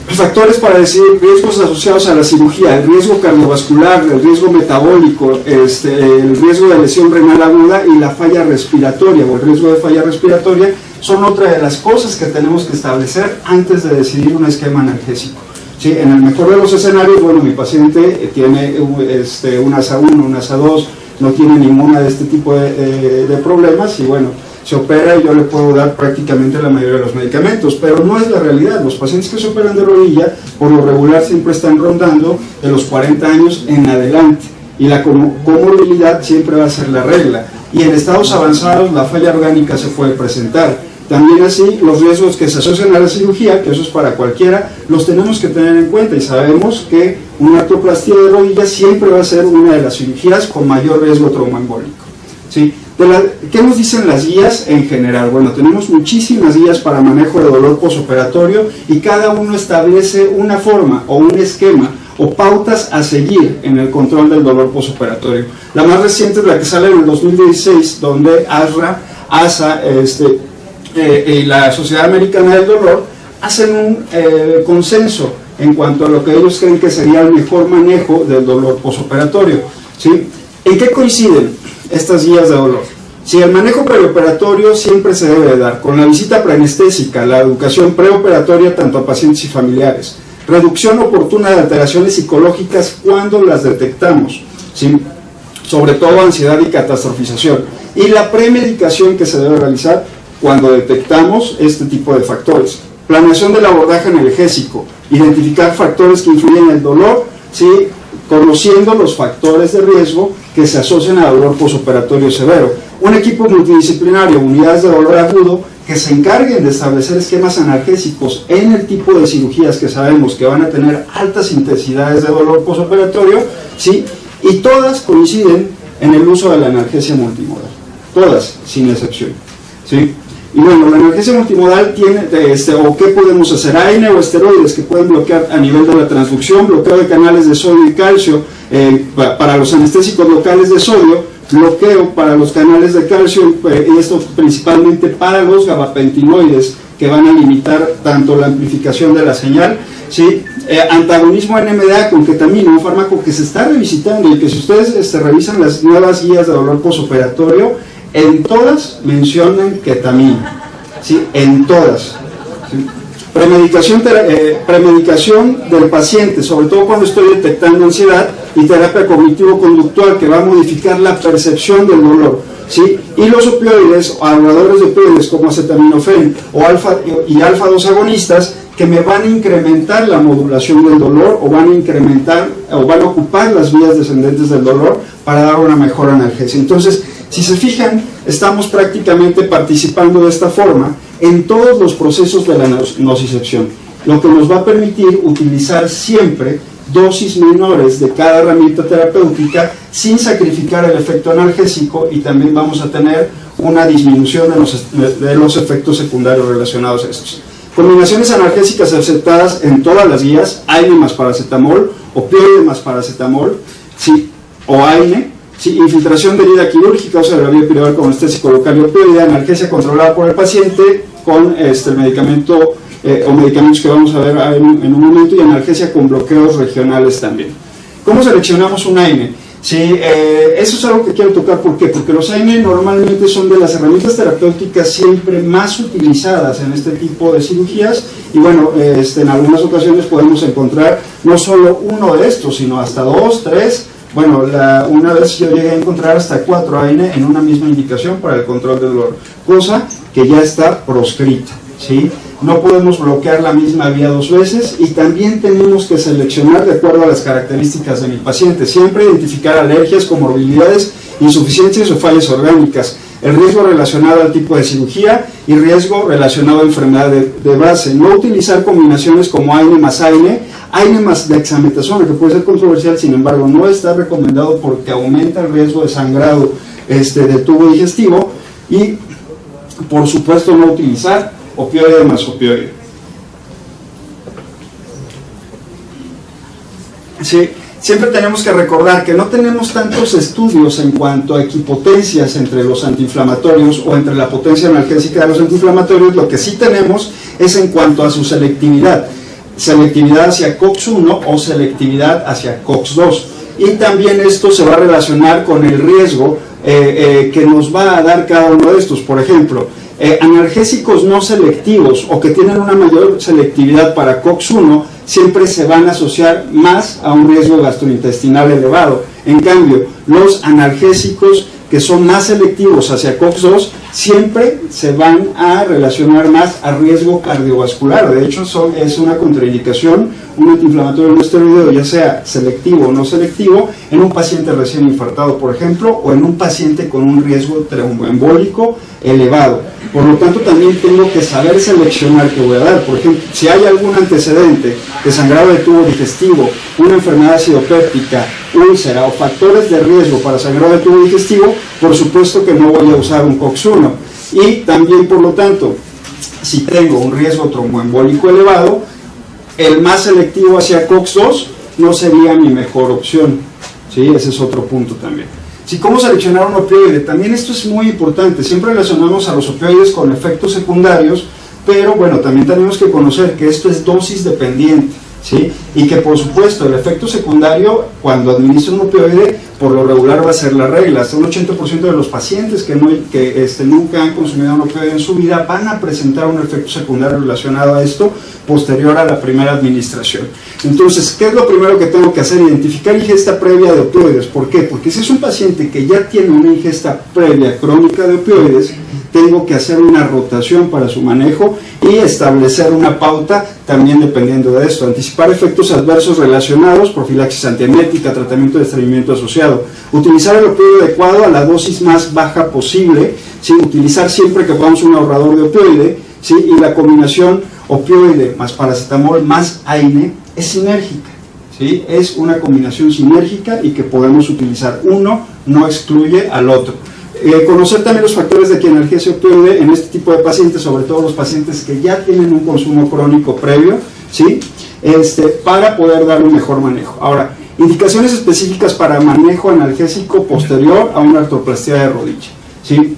Factores para decidir: riesgos asociados a la cirugía, el riesgo cardiovascular, el riesgo metabólico, el riesgo de lesión renal aguda y la falla respiratoria o el riesgo de falla respiratoria son otra de las cosas que tenemos que establecer antes de decidir un esquema analgésico, ¿sí? En el mejor de los escenarios, bueno, mi paciente tiene un ASA1, un ASA2, no tiene ninguna de este tipo de problemas y bueno, se opera y yo le puedo dar prácticamente la mayoría de los medicamentos, pero no es la realidad. Los pacientes que se operan de rodilla, por lo regular, siempre están rondando de los 40 años en adelante. y la comorbilidad siempre va a ser la regla. Y en estados avanzados la falla orgánica se puede presentar. También así, los riesgos que se asocian a la cirugía, que eso es para cualquiera, los tenemos que tener en cuenta, y sabemos que una artroplastía de rodilla siempre va a ser una de las cirugías con mayor riesgo traumaembólico, ¿sí? ¿Qué nos dicen las guías en general? Bueno, tenemos muchísimas guías para manejo de dolor posoperatorio, y cada uno establece una forma o un esquema o pautas a seguir en el control del dolor posoperatorio. La más reciente es la que sale en el 2016, donde ASA y la Sociedad Americana del Dolor hacen un consenso en cuanto a lo que ellos creen que sería el mejor manejo del dolor posoperatorio, ¿sí? ¿En qué coinciden estas guías de dolor? Si el manejo preoperatorio siempre se debe dar con la visita preanestésica, la educación preoperatoria tanto a pacientes y familiares, reducción oportuna de alteraciones psicológicas cuando las detectamos, ¿sí? Sobre todo ansiedad y catastrofización, y la premedicación que se debe realizar cuando detectamos este tipo de factores. Planeación del abordaje analgésico, identificar factores que influyen en el dolor, ¿sí? Conociendo los factores de riesgo que se asocian a dolor posoperatorio severo. Un equipo multidisciplinario, unidades de dolor agudo, que se encarguen de establecer esquemas analgésicos en el tipo de cirugías que sabemos que van a tener altas intensidades de dolor posoperatorio, ¿sí? Y todas coinciden en el uso de la analgesia multimodal, todas, sin excepción, ¿sí? Y bueno, la analgesia multimodal tiene, o qué podemos hacer, AINE o esteroides que pueden bloquear a nivel de la transducción, bloqueo de canales de sodio y calcio, para los anestésicos locales de sodio, bloqueo para los canales de calcio, y esto principalmente para los gabapentinoides, que van a limitar tanto la amplificación de la señal, ¿sí? Antagonismo NMDA con ketamina, un fármaco que se está revisitando, y que si ustedes revisan las nuevas guías de dolor posoperatorio, en todas mencionan ketamina, ¿sí? En todas, ¿sí? Premedicación del paciente, sobre todo cuando estoy detectando ansiedad, y terapia cognitivo-conductual que va a modificar la percepción del dolor, ¿sí? Y los opioides o anuladores de opioides como acetaminofén o alfa-2 agonistas, que me van a incrementar la modulación del dolor, o van a incrementar o van a ocupar las vías descendentes del dolor para dar una mejor analgesia. Entonces, si se fijan, estamos prácticamente participando de esta forma en todos los procesos de la nocicepción, lo que nos va a permitir utilizar siempre dosis menores de cada herramienta terapéutica sin sacrificar el efecto analgésico, y también vamos a tener una disminución de los efectos secundarios relacionados a estos. Combinaciones analgésicas aceptadas en todas las guías: AINE más paracetamol, opioide más paracetamol, ¿sí? O AINE, ¿sí? Infiltración de herida quirúrgica, o sea, la vía epidural con anestésico local y opioide, analgesia controlada por el paciente con el medicamento o medicamentos que vamos a ver en un momento, y analgesia con bloqueos regionales también. ¿Cómo seleccionamos un AINE? Sí, eso es algo que quiero tocar. ¿Por qué? Porque los AINE normalmente son de las herramientas terapéuticas siempre más utilizadas en este tipo de cirugías, y bueno, en algunas ocasiones podemos encontrar no solo uno de estos, sino hasta 2, 3, bueno, una vez yo llegué a encontrar hasta 4 AINE en una misma indicación para el control del dolor, cosa que ya está proscrita, ¿sí? No podemos bloquear la misma vía 2 veces, y también tenemos que seleccionar de acuerdo a las características de mi paciente, siempre identificar alergias, comorbilidades, insuficiencias o fallas orgánicas, el riesgo relacionado al tipo de cirugía y riesgo relacionado a enfermedad de base. No utilizar combinaciones como AINE más dexametasona, que puede ser controversial, sin embargo no está recomendado porque aumenta el riesgo de sangrado del tubo digestivo. Y por supuesto no utilizar opioide más opioide. Sí, siempre tenemos que recordar que no tenemos tantos estudios en cuanto a equipotencias entre los antiinflamatorios o entre la potencia analgésica de los antiinflamatorios. Lo que sí tenemos es en cuanto a su selectividad hacia COX-1 o selectividad hacia COX-2, y también esto se va a relacionar con el riesgo que nos va a dar cada uno de estos. Por ejemplo, analgésicos no selectivos o que tienen una mayor selectividad para COX-1 siempre se van a asociar más a un riesgo gastrointestinal elevado. En cambio, los analgésicos que son más selectivos hacia COX-2 siempre se van a relacionar más a riesgo cardiovascular. De hecho, es una contraindicación un antiinflamatorio no esteroideo, ya sea selectivo o no selectivo, en un paciente recién infartado, por ejemplo, o en un paciente con un riesgo tromboembólico elevado. Por lo tanto, también tengo que saber seleccionar qué voy a dar. Por ejemplo, si hay algún antecedente de sangrado de tubo digestivo, una enfermedad acidopéptica, úlcera o factores de riesgo para sangrado de tubo digestivo, por supuesto que no voy a usar un COX-1. Y también, por lo tanto, si tengo un riesgo tromboembólico elevado, el más selectivo hacia COX-2 no sería mi mejor opción. ¿Sí? Ese es otro punto también. Si cómo seleccionar un opioide, también esto es muy importante. Siempre relacionamos a los opioides con efectos secundarios, pero bueno, también tenemos que conocer que esto es dosis dependiente, ¿sí? Y que por supuesto el efecto secundario cuando administra un opioide por lo regular va a ser la regla. Hasta un 80% de los pacientes que nunca han consumido un opioide en su vida van a presentar un efecto secundario relacionado a esto posterior a la primera administración. Entonces, ¿qué es lo primero que tengo que hacer? Identificar ingesta previa de opioides. ¿Por qué? Porque si es un paciente que ya tiene una ingesta previa crónica de opioides, tengo que hacer una rotación para su manejo y establecer una pauta también dependiendo de esto. Anticipar efectos adversos relacionados, profilaxis antiemética, tratamiento de estreñimiento asociado. Utilizar el opioide adecuado a la dosis más baja posible, ¿sí? Utilizar siempre que podamos un ahorrador de opioide, ¿sí? Y la combinación opioide más paracetamol más AINE es sinérgica, ¿sí? Es una combinación sinérgica y que podemos utilizar. Uno no excluye al otro. Conocer también los factores de quienalgesia opioide en este tipo de pacientes, sobre todo los pacientes que ya tienen un consumo crónico previo, ¿sí? Para poder dar un mejor manejo. Ahora, indicaciones específicas para manejo analgésico posterior a una artroplastia de rodilla, ¿sí?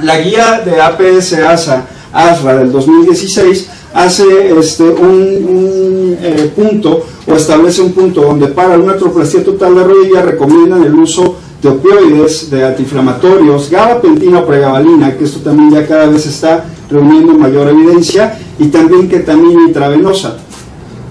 La guía de APS-ASRA del 2016 hace un punto o establece un punto donde para una artroplastia total de rodilla recomiendan el uso de opioides, de antiinflamatorios, gabapentina o pregabalina, que esto también ya cada vez está reuniendo mayor evidencia, y también ketamina intravenosa.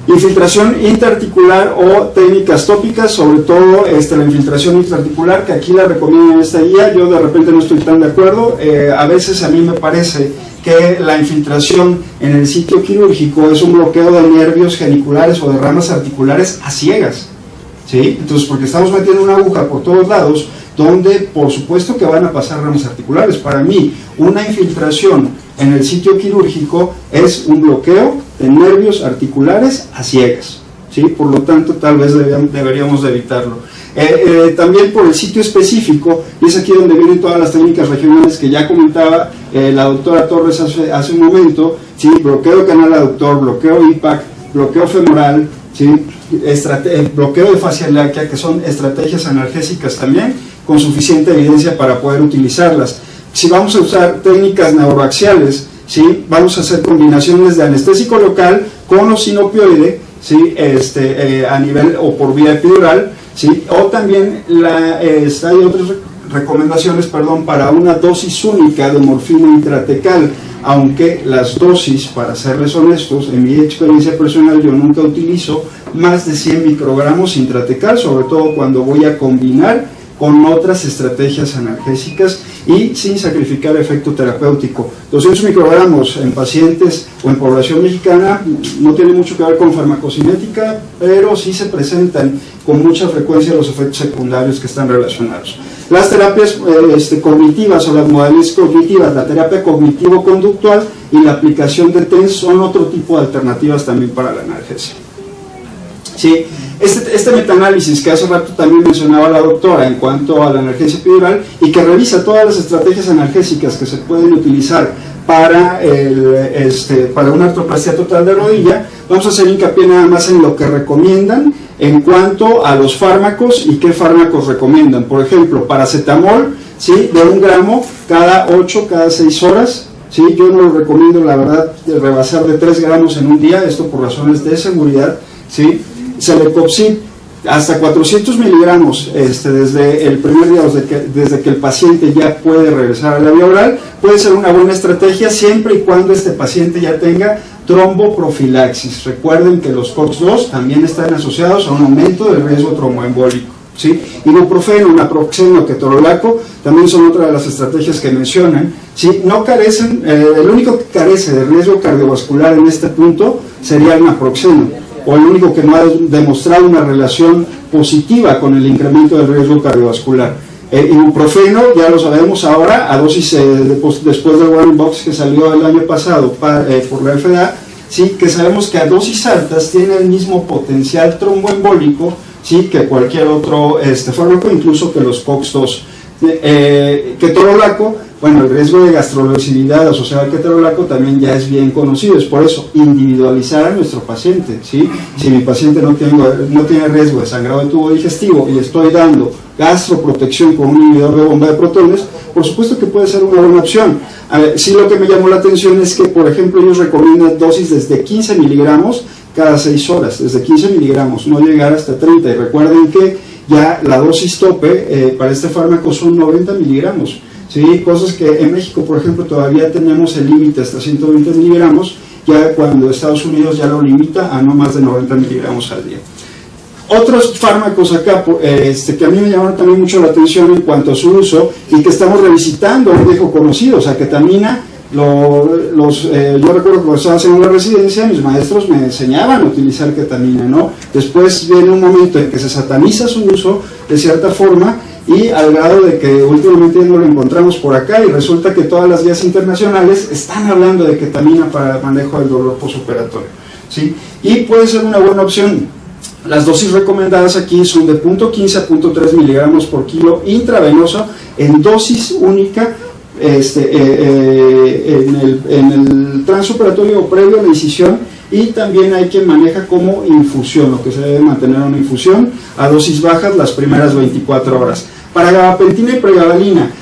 Infiltración intraarticular o técnicas tópicas, sobre todo la infiltración intraarticular, que aquí la recomiendo en esta guía. Yo de repente no estoy tan de acuerdo. A veces a mí me parece que la infiltración en el sitio quirúrgico es un bloqueo de nervios geniculares o de ramas articulares a ciegas, ¿sí? Entonces, porque estamos metiendo una aguja por todos lados, donde por supuesto que van a pasar ramas articulares. Para mí, una infiltración en el sitio quirúrgico es un bloqueo de nervios articulares a ciegas, ¿sí? Por lo tanto, tal vez deberíamos de evitarlo. También por el sitio específico, y es aquí donde vienen todas las técnicas regionales que ya comentaba la doctora Torres hace un momento, ¿sí? Bloqueo de canal aductor, bloqueo IPAC, bloqueo femoral, ¿sí? Bloqueo de fascia láctea, que son estrategias analgésicas también con suficiente evidencia para poder utilizarlas. Si vamos a usar técnicas neuroaxiales, ¿sí? Vamos a hacer combinaciones de anestésico local con o sin opioide, ¿sí? A nivel o por vía epidural, ¿sí? O también hay otras recomendaciones, para una dosis única de morfina intratecal, aunque las dosis, para serles honestos, en mi experiencia personal yo nunca utilizo más de 100 microgramos intratecal, sobre todo cuando voy a combinar con otras estrategias analgésicas y sin sacrificar efecto terapéutico. 200 microgramos en pacientes o en población mexicana no tiene mucho que ver con farmacocinética, pero sí se presentan con mucha frecuencia los efectos secundarios que están relacionados. Las terapias cognitivas o las modalidades cognitivas, la terapia cognitivo-conductual y la aplicación de TENS son otro tipo de alternativas también para la analgesia. Sí, este metaanálisis que hace rato también mencionaba la doctora en cuanto a la analgesia epidural y que revisa todas las estrategias analgésicas que se pueden utilizar para una artroplastia total de rodilla, vamos a hacer hincapié nada más en lo que recomiendan en cuanto a los fármacos y qué fármacos recomiendan. Por ejemplo, paracetamol, ¿sí? De 1 gramo cada 6 horas. ¿Sí? Yo no lo recomiendo, la verdad, de rebasar de 3 gramos en un día, esto por razones de seguridad, ¿sí? Celecoxib, hasta 400 miligramos desde el primer día, desde que el paciente ya puede regresar a la vía oral, puede ser una buena estrategia siempre y cuando este paciente ya tenga tromboprofilaxis. Recuerden que los COX-2 también están asociados a un aumento del riesgo tromboembólico, ¿sí? Ibuprofeno, naproxeno, ketorolaco también son otra de las estrategias que mencionan, ¿sí? No carecen, el único que carece de riesgo cardiovascular en este punto sería el naproxeno, o el único que no ha demostrado una relación positiva con el incremento del riesgo cardiovascular. Ibuprofeno, ya lo sabemos ahora, a dosis después del Warning Box que salió el año pasado por la FDA, ¿sí? Que sabemos que a dosis altas tiene el mismo potencial tromboembólico, ¿sí? Que cualquier otro fármaco, incluso que los COX-2. Ketorolaco, bueno, el riesgo de gastrolucididad asociado al ketorolaco también ya es bien conocido, es por eso individualizar a nuestro paciente, ¿sí? Si mi paciente no tiene riesgo de sangrado de tubo digestivo y estoy dando gastroprotección con un inhibidor de bomba de protones, por supuesto que puede ser una buena opción. Sí, lo que me llamó la atención es que, por ejemplo, ellos recomiendan dosis desde 15 miligramos cada 6 horas, desde 15 miligramos, no llegar hasta 30, y recuerden que ya la dosis tope para este fármaco son 90 miligramos, ¿sí? Cosas que en México, por ejemplo, todavía tenemos el límite hasta 120 miligramos, ya cuando Estados Unidos ya lo limita a no más de 90 miligramos al día. Otros fármacos acá que a mí me llamaron también mucho la atención en cuanto a su uso y que estamos revisitando un viejo conocido, o sea, ketamina. Yo recuerdo que cuando estaba haciendo la residencia, mis maestros me enseñaban a utilizar ketamina, ¿no? Después viene un momento en que se sataniza su uso de cierta forma, y al grado de que últimamente no lo encontramos por acá, y resulta que todas las guías internacionales están hablando de ketamina para el manejo del dolor postoperatorio, ¿sí? Y puede ser una buena opción. Las dosis recomendadas aquí son de 0.15 a 0.3 miligramos por kilo intravenoso en dosis única en el transoperatorio previo a la incisión, y también hay quien maneja como infusión, lo que se debe mantener una infusión a dosis bajas las primeras 24 horas. Para gabapentina y pregabalina,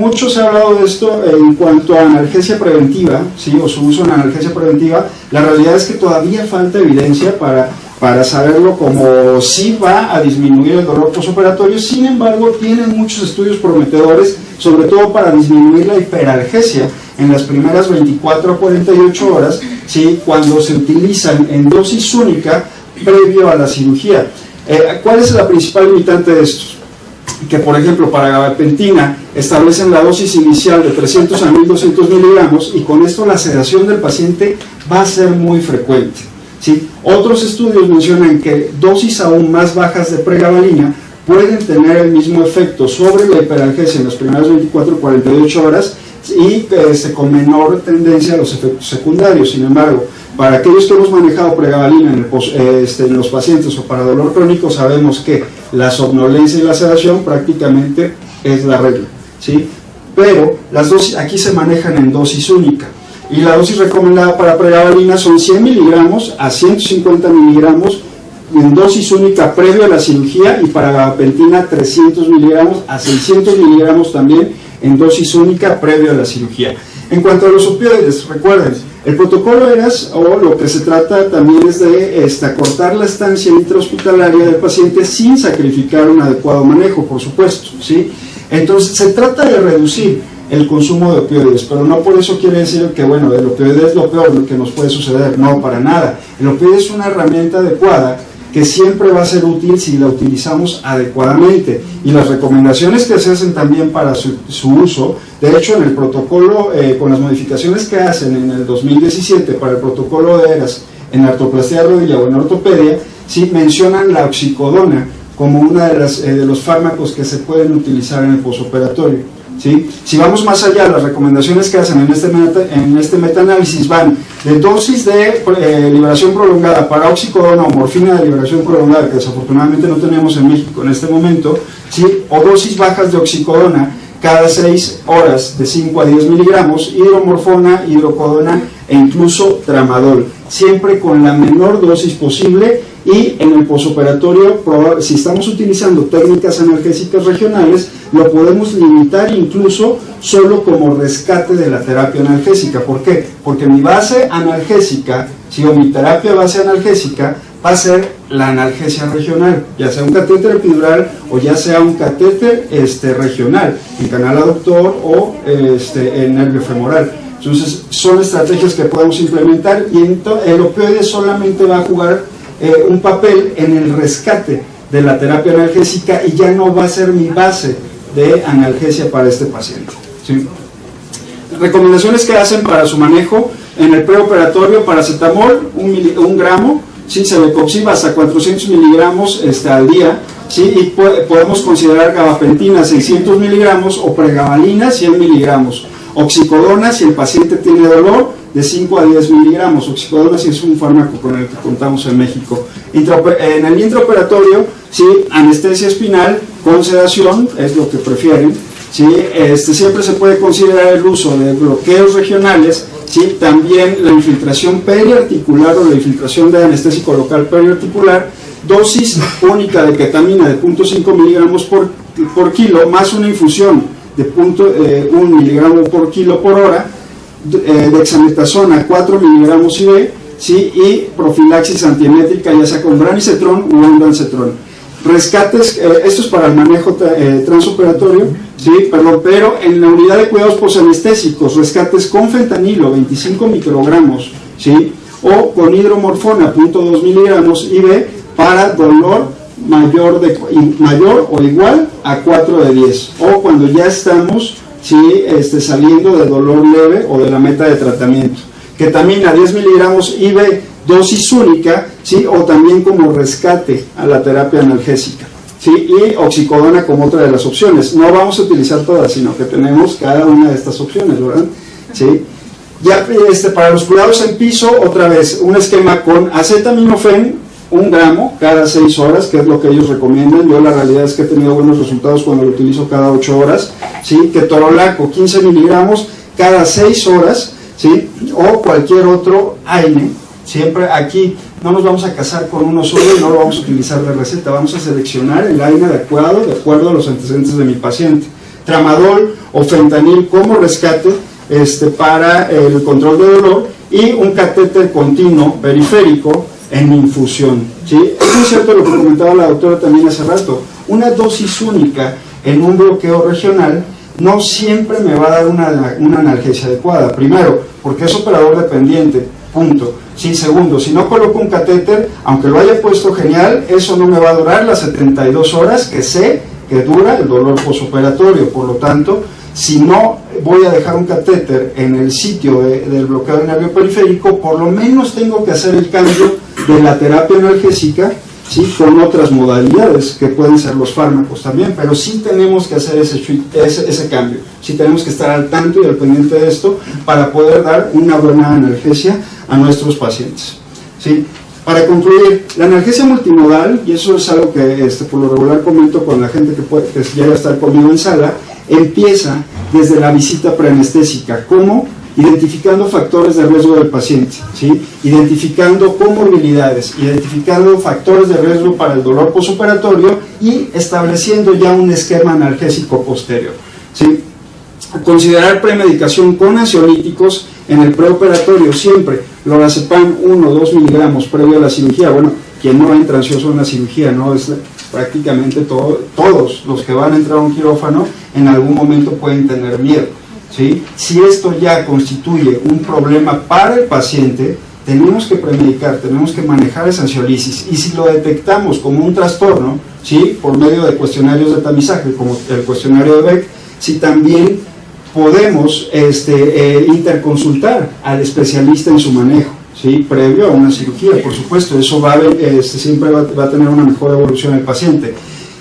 mucho se ha hablado de esto en cuanto a analgesia preventiva, ¿sí? O su uso en analgesia preventiva. La realidad es que todavía falta evidencia para saberlo como si va a disminuir el dolor postoperatorio. Sin embargo, tienen muchos estudios prometedores, sobre todo para disminuir la hiperalgesia en las primeras 24 a 48 horas, ¿sí? Cuando se utilizan en dosis única previo a la cirugía. ¿Cuál es la principal limitante de esto? Que, por ejemplo, para gabapentina establecen la dosis inicial de 300 a 1200 miligramos, y con esto la sedación del paciente va a ser muy frecuente, ¿sí? Otros estudios mencionan que dosis aún más bajas de pregabalina pueden tener el mismo efecto sobre la hiperalgesia en las primeras 24 o 48 horas, y con menor tendencia a los efectos secundarios. Sin embargo, para aquellos que hemos manejado pregabalina en los pacientes o para dolor crónico, sabemos que la somnolencia y la sedación prácticamente es la regla, ¿sí? Pero las dosis aquí se manejan en dosis única, y la dosis recomendada para pregabalina son 100 miligramos a 150 miligramos en dosis única previo a la cirugía, y para gabapentina 300 miligramos a 600 miligramos también en dosis única previo a la cirugía. En cuanto a los opioides, recuerden, el protocolo ERAS, o lo que se trata también es de acortar la estancia intrahospitalaria del paciente sin sacrificar un adecuado manejo, por supuesto, ¿sí? Entonces, se trata de reducir el consumo de opioides, pero no por eso quiere decir que, bueno, el opioide es lo peor que nos puede suceder. No, para nada. El opioide es una herramienta adecuada que siempre va a ser útil si la utilizamos adecuadamente, y las recomendaciones que se hacen también para su uso, de hecho en el protocolo, con las modificaciones que hacen en el 2017 para el protocolo de ERAS en artroplastia de rodilla o en ortopedia, sí mencionan la oxicodona como una de los fármacos que se pueden utilizar en el postoperatorio, ¿sí? Si vamos más allá, las recomendaciones que hacen en este metaanálisis van de dosis de liberación prolongada para oxicodona o morfina de liberación prolongada, que desafortunadamente no tenemos en México en este momento, ¿sí? O dosis bajas de oxicodona cada 6 horas de 5 a 10 miligramos, hidromorfona, hidrocodona e incluso tramadol, siempre con la menor dosis posible. Y en el postoperatorio, si estamos utilizando técnicas analgésicas regionales, lo podemos limitar incluso solo como rescate de la terapia analgésica. ¿Por qué? Porque mi base analgésica, o mi terapia base analgésica, va a ser la analgesia regional, ya sea un catéter epidural o ya sea un catéter regional, en canal aductor o en nervio femoral. Entonces, son estrategias que podemos implementar, y el opioide solamente va a jugar un papel en el rescate de la terapia analgésica y ya no va a ser mi base de analgesia para este paciente, ¿sí? Recomendaciones que hacen para su manejo: en el preoperatorio, paracetamol, 1 gramo, ¿sí? Celecoxib hasta 400 miligramos al día, ¿sí? Y podemos considerar gabapentina 600 miligramos o pregabalina 100 miligramos. Oxicodona, si el paciente tiene dolor, de 5 a 10 miligramos. Oxicodona sí es un fármaco con el que contamos en México. En el intraoperatorio, ¿sí? Anestesia espinal con sedación, es lo que prefieren, ¿sí? Siempre se puede considerar el uso de bloqueos regionales, ¿sí? También la infiltración periarticular o la infiltración de anestésico local periarticular, dosis única de ketamina de 0.5 miligramos por kilo, más una infusión de 1 miligramo por kilo por hora, dexametasona 4 miligramos IV, ¿sí? Y profilaxis antiemétrica, ya sea con branicetrón u ondansetrón. Rescates, esto es para el manejo transoperatorio, ¿sí? Pero en la unidad de cuidados posanestésicos, rescates con fentanilo 25 microgramos, ¿sí? O con hidromorfona 0.2 miligramos IV para dolor mayor o igual a 4 de 10, o cuando ya estamos, ¿sí? Saliendo de dolor leve o de la meta de tratamiento. Ketamina 10 miligramos IV, dosis única, ¿sí? O también como rescate a la terapia analgésica, ¿sí? Y oxicodona como otra de las opciones. No vamos a utilizar todas, sino que tenemos cada una de estas opciones, ¿verdad? ¿Sí? Ya para los cuidados en piso, otra vez, un esquema con acetaminofén 1 gramo cada 6 horas, que es lo que ellos recomiendan. Yo la realidad es que he tenido buenos resultados cuando lo utilizo cada 8 horas, ¿sí? Ketorolaco 15 miligramos cada 6 horas, ¿sí? O cualquier otro AINE. Siempre aquí no nos vamos a casar con uno solo y no lo vamos a utilizar de receta, vamos a seleccionar el AINE de acuerdo a los antecedentes de mi paciente. Tramadol o fentanil como rescate para el control de dolor, y un catéter continuo periférico en infusión, ¿sí? Es muy cierto lo que comentaba la doctora también hace rato. Una dosis única en un bloqueo regional no siempre me va a dar una analgesia adecuada. Primero, porque es operador dependiente, punto. Sí, segundo, si no coloco un catéter, aunque lo haya puesto genial, eso no me va a durar las 72 horas que sé que dura el dolor posoperatorio. Por lo tanto, si no voy a dejar un catéter en el sitio del bloqueo del nervio periférico, por lo menos tengo que hacer el cambio de la terapia analgésica, ¿sí? Con otras modalidades que pueden ser los fármacos también, pero sí tenemos que hacer ese cambio, sí tenemos que estar al tanto y al pendiente de esto para poder dar una buena analgesia a nuestros pacientes, ¿sí? Para concluir, la analgesia multimodal, y eso es algo que por lo regular comento con la gente que llega a estar conmigo en sala, empieza desde la visita preanestésica, como identificando factores de riesgo del paciente, ¿sí? Identificando comorbilidades, identificando factores de riesgo para el dolor posoperatorio y estableciendo ya un esquema analgésico posterior, ¿sí? Considerar premedicación con ansiolíticos en el preoperatorio, siempre lorazepam 1 o 2 miligramos previo a la cirugía. Bueno, quien no entra ansioso en la cirugía, ¿no? Es prácticamente todos los que van a entrar a un quirófano en algún momento pueden tener miedo, ¿sí? Si esto ya constituye un problema para el paciente, tenemos que premedicar, tenemos que manejar esa ansiolisis, y si lo detectamos como un trastorno, ¿sí? Por medio de cuestionarios de tamizaje, como el cuestionario de Beck, si también podemos interconsultar al especialista en su manejo, ¿sí? Previo a una cirugía, por supuesto, eso siempre va a tener una mejor evolución el paciente.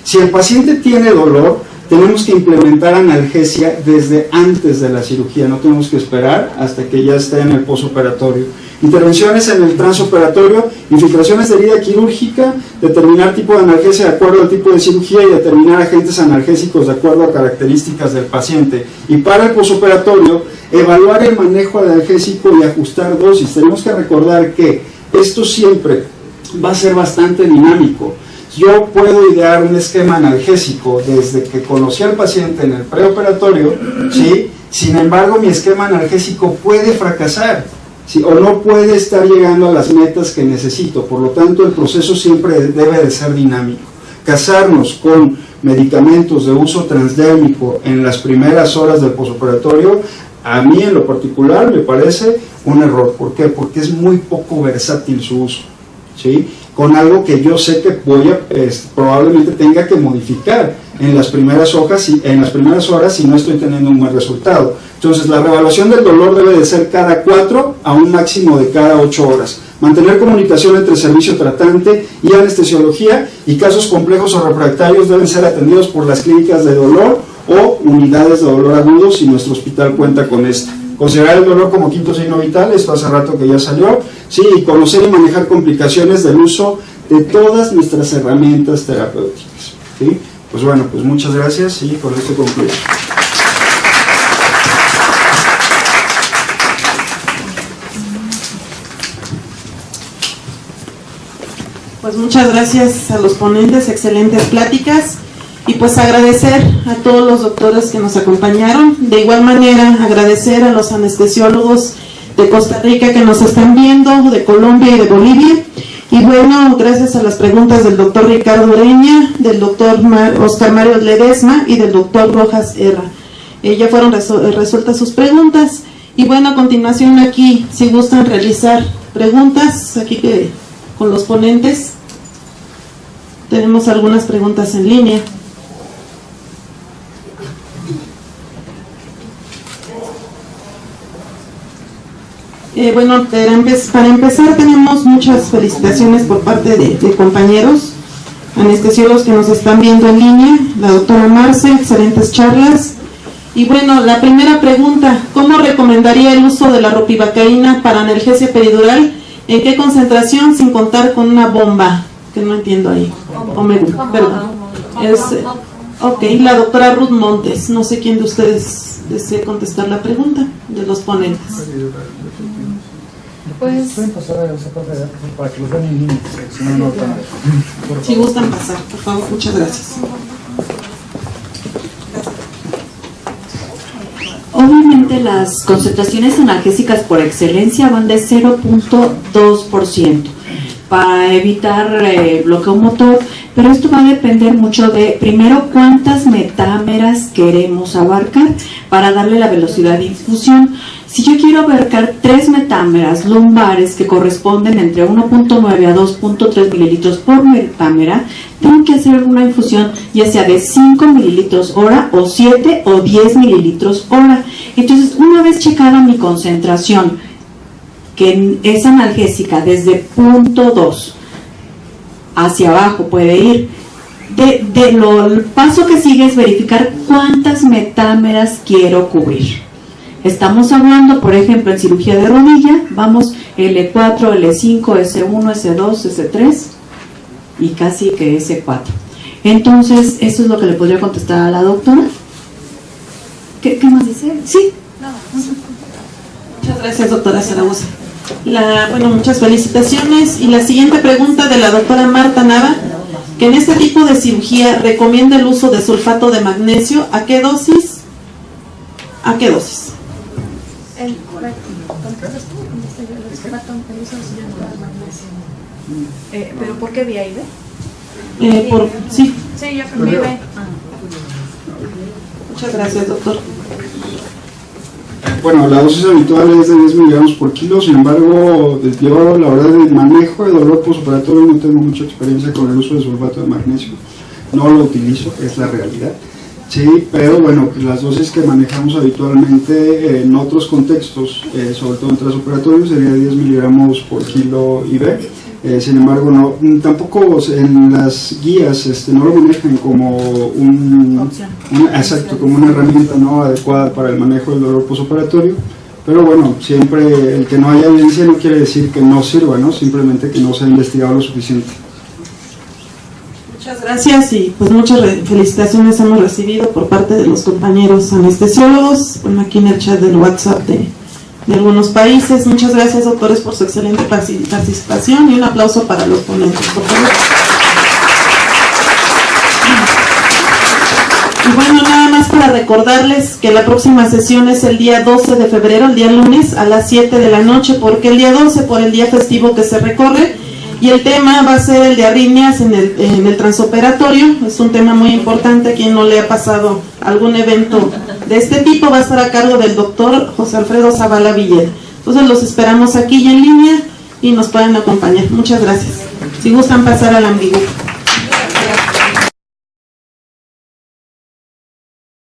Si el paciente tiene dolor, tenemos que implementar analgesia desde antes de la cirugía, no tenemos que esperar hasta que ya esté en el posoperatorio. Intervenciones en el transoperatorio, infiltraciones de herida quirúrgica, determinar tipo de analgesia de acuerdo al tipo de cirugía y determinar agentes analgésicos de acuerdo a características del paciente. Y para el posoperatorio, evaluar el manejo analgésico y ajustar dosis. Tenemos que recordar que esto siempre va a ser bastante dinámico. Yo puedo idear un esquema analgésico desde que conocí al paciente en el preoperatorio, ¿sí? Sin embargo, mi esquema analgésico puede fracasar, ¿sí? O no puede estar llegando a las metas que necesito. Por lo tanto, el proceso siempre debe de ser dinámico. Casarnos con medicamentos de uso transdérmico en las primeras horas del posoperatorio, a mí en lo particular me parece un error. ¿Por qué? Porque es muy poco versátil su uso, ¿sí? con algo que yo sé que probablemente tenga que modificar en las primeras horas si no estoy teniendo un buen resultado. Entonces la reevaluación del dolor debe de ser cada 4 a un máximo de cada 8 horas. Mantener comunicación entre servicio tratante y anestesiología, y casos complejos o refractarios deben ser atendidos por las clínicas de dolor o unidades de dolor agudo si nuestro hospital cuenta con esta. Considerar el dolor como quinto signo vital, esto hace rato que ya salió, sí, y conocer y manejar complicaciones del uso de todas nuestras herramientas terapéuticas, ¿sí? Pues bueno, pues muchas gracias y con esto concluyo. Pues muchas gracias a los ponentes, excelentes pláticas, y pues agradecer a todos los doctores que nos acompañaron. De igual manera agradecer a los anestesiólogos de Costa Rica que nos están viendo, de Colombia y de Bolivia. Y bueno, gracias a las preguntas del doctor Ricardo Ureña, del doctor Oscar Mario Ledesma y del doctor Rojas Herra. Ya fueron resueltas sus preguntas. Y bueno, a continuación aquí, si gustan realizar preguntas, aquí con los ponentes, tenemos algunas preguntas en línea. Bueno, para empezar tenemos muchas felicitaciones por parte de compañeros anestesiólogos que nos están viendo en línea. La doctora Marce, excelentes charlas. Y bueno, la primera pregunta: ¿cómo recomendaría el uso de la ropivacaína para analgesia peridural? ¿En qué concentración sin contar con una bomba? Que no entiendo ahí. Perdón. Ok, la doctora Ruth Montes. No sé quién de ustedes desee contestar la pregunta de los ponentes. Pues pueden pasar a esa parte para que los vean en línea, si no notan. Si gustan pasar, por favor, muchas gracias. Obviamente las concentraciones analgésicas por excelencia van de 0.2% para evitar bloqueo motor, pero esto va a depender mucho de, primero, cuántas metámeras queremos abarcar para darle la velocidad de infusión. Si yo quiero abarcar 3 metámeras lumbares que corresponden entre 1.9 a 2.3 mililitros por metámera, tengo que hacer una infusión ya sea de 5 mililitros hora o 7 o 10 mililitros hora. Entonces, una vez checada mi concentración, que es analgésica desde 0.2 hacia abajo puede ir, el paso que sigue es verificar cuántas metámeras quiero cubrir. Estamos hablando, por ejemplo, en cirugía de rodilla, vamos L4, L5, S1, S2, S3 y casi que S4. Entonces, eso es lo que le podría contestar a la doctora. ¿Qué más dice? Sí. Muchas gracias, doctora Zaragoza. Bueno, muchas felicitaciones. Y la siguiente pregunta de la doctora Marta Nava, que en este tipo de cirugía recomienda el uso de sulfato de magnesio. ¿A qué dosis? ¿A qué dosis? ¿Pero por qué vía IV? Sí. Sí, yo con vía IV. Muchas gracias, doctor. Bueno, la dosis habitual es de 10 miligramos por kilo, sin embargo, yo la verdad de manejo de dolor postoperatorio no tengo mucha experiencia con el uso de sulfato de magnesio, no lo utilizo, es la realidad. Sí, pero bueno, las dosis que manejamos habitualmente en otros contextos, sobre todo en transoperatorios, sería 10 miligramos por kilo IV. Sin embargo, no, tampoco en las guías no lo manejan como como una herramienta no adecuada para el manejo del dolor postoperatorio. Pero bueno, siempre el que no haya evidencia no quiere decir que no sirva, ¿no? Simplemente que no se ha investigado lo suficiente. Muchas gracias y pues muchas felicitaciones hemos recibido por parte de los compañeros anestesiólogos, bueno, aquí en el chat del WhatsApp de algunos países. Muchas gracias, doctores, por su excelente participación y un aplauso para los ponentes, por favor. Y bueno, nada más para recordarles que la próxima sesión es el día 12 de febrero, el día lunes a las 7 de la noche, porque el día 12 por el día festivo que se recorre. Y el tema va a ser el de arritmias en el transoperatorio. Es un tema muy importante. Quien no le ha pasado algún evento de este tipo va a estar a cargo del doctor José Alfredo Zavala Villeda. Entonces los esperamos aquí y en línea y nos pueden acompañar. Muchas gracias. Si gustan pasar al ambiguo.